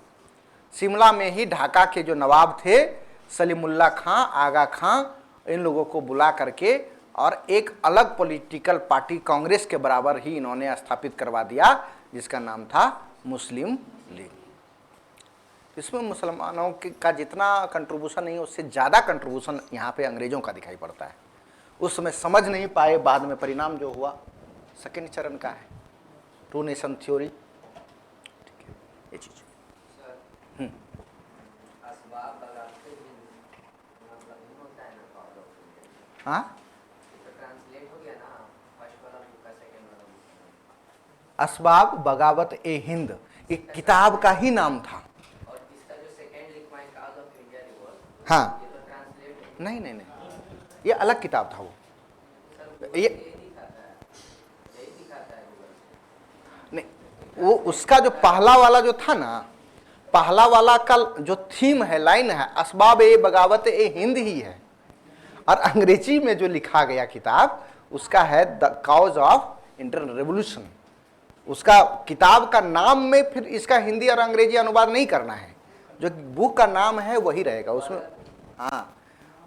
शिमला में ही ढाका के जो नवाब थे सलीमुल्लाह खां, आगा खां, इन लोगों को बुला करके और एक अलग पॉलिटिकल पार्टी कांग्रेस के बराबर ही इन्होंने स्थापित करवा दिया, जिसका नाम था मुस्लिम लीग। इसमें मुसलमानों का जितना कंट्रीब्यूशन नहीं है उससे ज़्यादा कंट्रीब्यूशन यहाँ पे अंग्रेज़ों का दिखाई पड़ता है। उस समय समझ नहीं पाए, बाद में परिणाम जो हुआ सेकेंड चरण का है, टू नेशन थ्योरी। ठीक है, ये चीज़। हाँ, असबाब बगावत ए हिंद एक किताब का ही नाम था। हाँ, नहीं नहीं नहीं, ये अलग किताब था वो। ये नहीं, वो उसका जो पहला वाला जो था ना, पहला वाला का जो थीम है, लाइन है, असबाब ए बगावत ए हिंद ही है। और अंग्रेजी में जो लिखा गया किताब उसका है the cause of Indian revolution. उसका किताब का नाम में फिर इसका हिंदी और अंग्रेजी अनुवाद नहीं करना है, जो बुक का नाम है वही रहेगा उसमें। हाँ,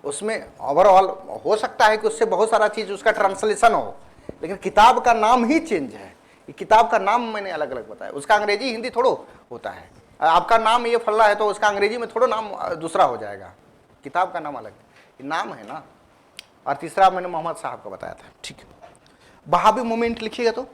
उसमें ओवरऑल हो सकता है कि उससे बहुत सारा चीज उसका ट्रांसलेशन हो, लेकिन किताब का नाम ही चेंज है। ये किताब का नाम मैंने अलग अलग बताया, उसका अंग्रेजी हिंदी थोड़ो होता है। आपका नाम ये फल्ला है तो उसका अंग्रेजी में थोड़ा नाम दूसरा हो जाएगा, किताब का नाम अलग है, नाम है ना। और तीसरा मैंने मोहम्मद साहब का बताया था। ठीक है, वहाबी मूवमेंट लिखिएगा तो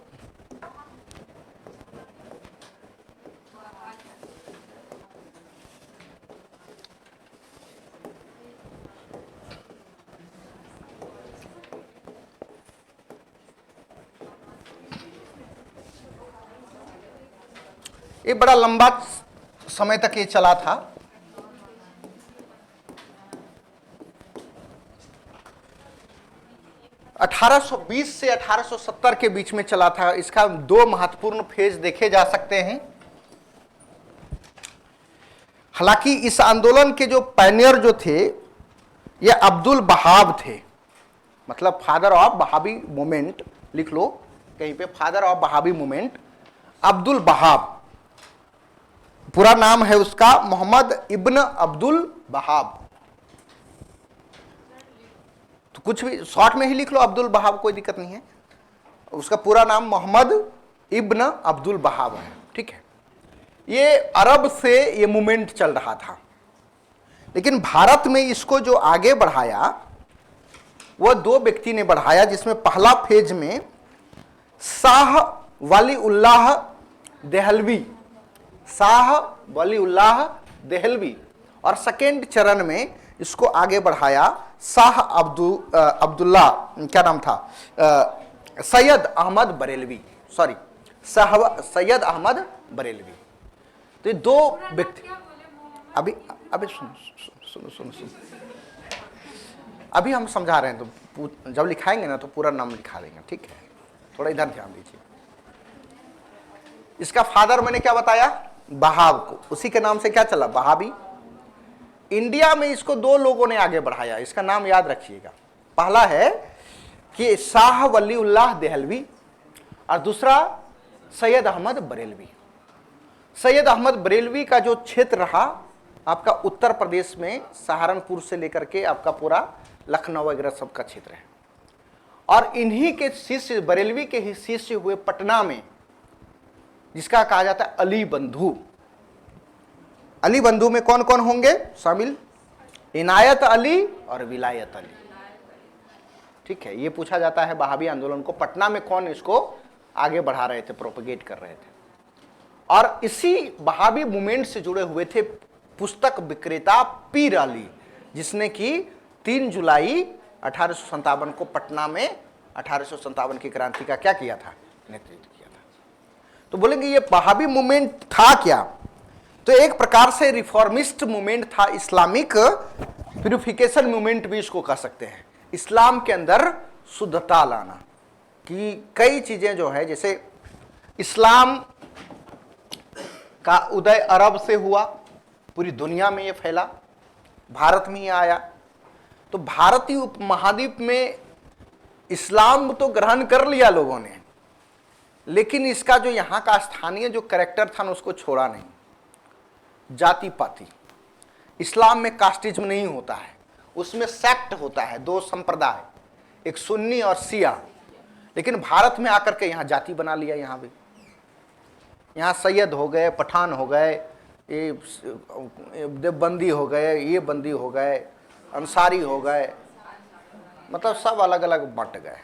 ये बड़ा लंबा समय तक ये चला था। (1820) से 1870 के बीच में चला था। इसका दो महत्वपूर्ण फेज देखे जा सकते हैं। हालांकि इस आंदोलन के जो पायनियर जो थे ये अब्दुल बहाब थे, मतलब फादर ऑफ बहाबी मूवमेंट, लिख लो कहीं पे, father of Wahabi movement Abdul Wahab. पूरा नाम है उसका मोहम्मद इब्न अब्दुल बहाब। तो कुछ भी शॉर्ट में ही लिख लो अब्दुल बहाब, कोई दिक्कत नहीं है। उसका पूरा नाम मोहम्मद इब्न अब्दुल बहाब है। ठीक है, ये अरब से ये मूवमेंट चल रहा था, लेकिन भारत में इसको जो आगे बढ़ाया वो दो व्यक्ति ने बढ़ाया, जिसमें पहला फेज में शाह वली उल्लाह देहलवी, शाह वली उल्लाह देहलवी, और सेकेंड चरण में इसको आगे बढ़ाया शाह अब्दुल्ला, क्या नाम था, सैयद अहमद बरेलवी, सॉरी सैयद अहमद बरेलवी। तो ये दो व्यक्ति, अभी अभी सुनो, अभी हम समझा रहे हैं, तो जब लिखाएंगे ना तो पूरा नाम लिखा देंगे। ठीक है, थोड़ा इधर ध्यान दीजिए। इसका फादर मैंने क्या बताया, बहाब को, उसी के नाम से क्या चला, बहाबी। इंडिया में इसको दो लोगों ने आगे बढ़ाया, इसका नाम याद रखिएगा। पहला है कि शाह वली उल्लाह देहलवी और दूसरा सैयद अहमद बरेलवी। सैयद अहमद बरेलवी का जो क्षेत्र रहा आपका उत्तर प्रदेश में, सहारनपुर से लेकर के आपका पूरा लखनऊ वगैरह सबका क्षेत्र है। और इन्हीं के शिष्य, बरेलवी के ही शिष्य हुए पटना में, जिसका कहा जाता है अली बंधु। अली बंधु में कौन कौन होंगे शामिल, इनायत अली और विलायत अली। ठीक है, ये पूछा जाता है वहाबी आंदोलन को पटना में कौन इसको आगे बढ़ा रहे थे, प्रोपेगेट कर रहे थे। और इसी वहाबी मूवमेंट से जुड़े हुए थे पुस्तक विक्रेता पीर अली, जिसने कि 3 जुलाई 1857 को पटना में 1857 की क्रांति का क्या किया था, नेतृत्व किया था। तो बोलेंगे ये वहाबी मूवमेंट था क्या, तो एक प्रकार से रिफॉर्मिस्ट मूवमेंट था, इस्लामिक प्यूरिफिकेशन मूवमेंट भी इसको कह सकते हैं। इस्लाम के अंदर शुद्धता लाना, कि कई चीजें जो है, जैसे इस्लाम का उदय अरब से हुआ, पूरी दुनिया में ये फैला, भारत में ही आया। तो भारतीय उपमहाद्वीप में इस्लाम तो ग्रहण कर लिया लोगों ने, लेकिन इसका जो यहाँ का स्थानीय जो कैरेक्टर था ना उसको छोड़ा नहीं। जाति पाति, इस्लाम में कास्टिज्म नहीं होता है, उसमें सेक्ट होता है, दो संप्रदाय, एक सुन्नी और शिया। लेकिन भारत में आकर के यहाँ जाति बना लिया। यहाँ भी, यहाँ सैयद हो गए, पठान हो गए, ये देवबंदी हो गए, ये बंदी हो गए, अंसारी हो गए, मतलब सब अलग अलग बंट गए,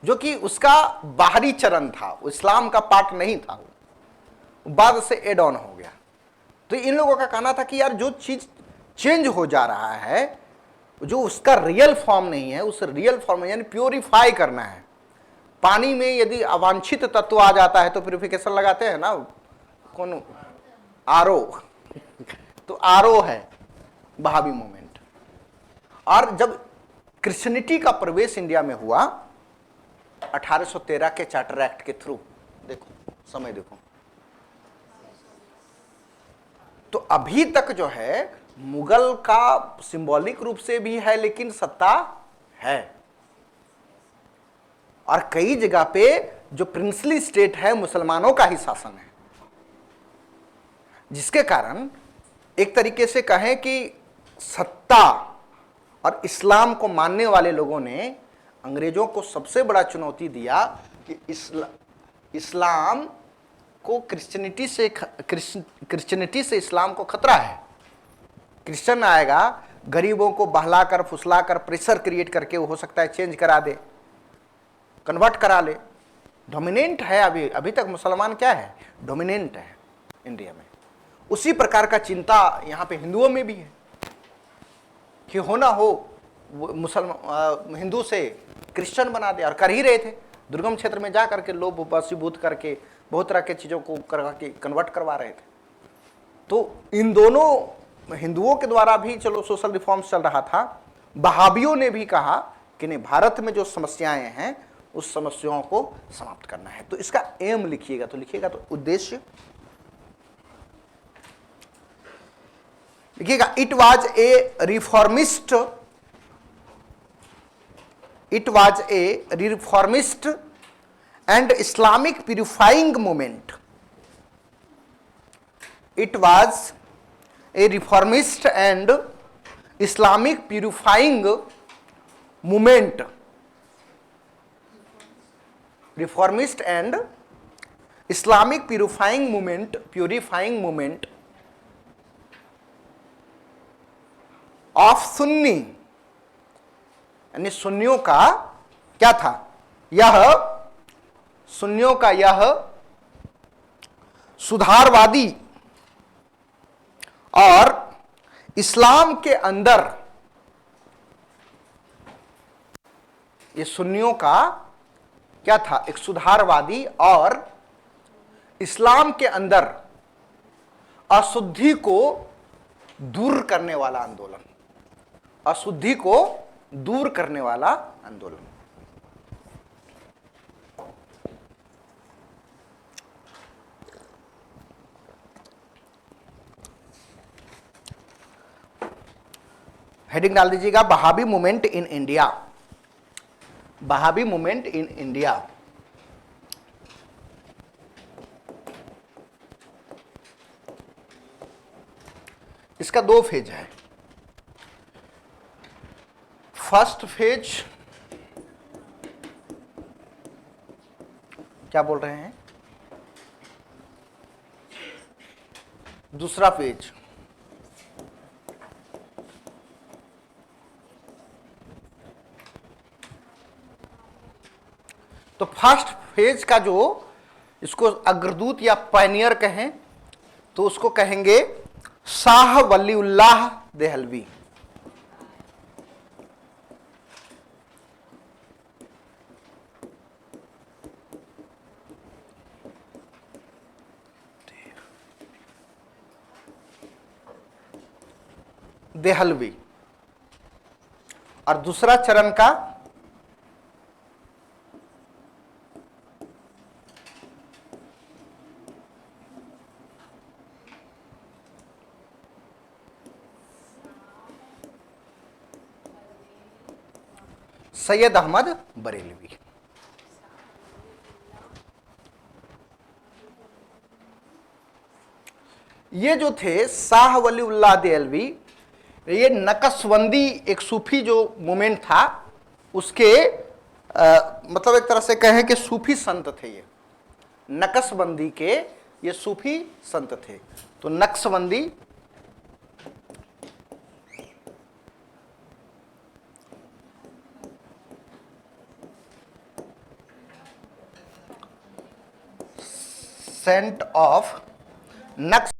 जो कि उसका बाहरी चरण था, इस्लाम का पार्ट नहीं था, वो बाद से एड ऑन हो गया। तो इन लोगों का कहना था कि यार जो चीज चेंज हो जा रहा है, जो उसका रियल फॉर्म नहीं है, उस रियल फॉर्म में यानी प्योरीफाई करना है। पानी में यदि अवांछित तत्व आ जाता है तो प्योरिफिकेशन लगाते हैं ना, कौन, आरओ। तो आरओ है वहाबी मूवमेंट। और जब क्रिश्चियनिटी का प्रवेश इंडिया में हुआ 1813 के चार्टर एक्ट के थ्रू, देखो समय देखो, तो अभी तक जो है मुगल का सिंबॉलिक रूप से भी है, लेकिन सत्ता है। और कई जगह पे जो प्रिंसली स्टेट है मुसलमानों का ही शासन है, जिसके कारण एक तरीके से कहें कि सत्ता और इस्लाम को मानने वाले लोगों ने अंग्रेजों को सबसे बड़ा चुनौती दिया कि इस्लाम को क्रिश्चियनिटी से इस्लाम को खतरा है। क्रिश्चियन आएगा, गरीबों को बहलाकर फुसलाकर प्रेशर क्रिएट करके वो हो सकता है चेंज करा दे, कन्वर्ट करा ले। डोमिनेंट है अभी तक मुसलमान क्या है, डोमिनेंट है इंडिया में। उसी प्रकार का चिंता यहाँ पे हिंदुओं में भी है कि हो ना हो मुसलमान हिंदू से क्रिश्चियन बना दे, और कर ही रहे थे। दुर्गम क्षेत्र में जा करके लोग वशीभूत करके बहुत तरह के चीज़ों को करवा के कन्वर्ट करवा रहे थे। तो इन दोनों हिंदुओं के द्वारा भी चलो सोशल रिफॉर्म्स चल रहा था, वहाबियों ने भी कहा कि नहीं, भारत में जो समस्याएं हैं उस समस्याओं को समाप्त करना है। तो इसका एम लिखिएगा, तो लिखिएगा तो उद्देश्य लिखिएगा, it was a reformist and Islamic purifying movement. It was a reformist and Islamic purifying movement. Reformist and Islamic purifying movement of Sunni, यानी सुन्नियों का क्या था, सुन्नियों का यह सुधारवादी और इस्लाम के अंदर, ये सुन्नियों का क्या था, एक सुधारवादी और इस्लाम के अंदर अशुद्धि को दूर करने वाला आंदोलन, अशुद्धि को दूर करने वाला आंदोलन। हेडिंग डाल दीजिएगा, Wahhabi movement in India. Wahhabi movement in India. इसका 2 फेज है। फर्स्ट फेज क्या बोल रहे हैं, दूसरा फेज तो फर्स्ट फेज का जो इसको अग्रदूत या पायनियर कहें तो उसको कहेंगे शाह वलीउल्लाह देहलवी। देहलवी। और दूसरा चरण का सैयद अहमद बरेलवी। ये जो थे शाह वलीउल्लाह देहलवी, ये नक्शबंदी एक सूफी जो मूवमेंट था उसके मतलब एक तरह से कहें कि सूफी संत थे। ये नक्शबंदी के ये सूफी संत थे। तो नक्शबंदी सेंट ऑफ नक्श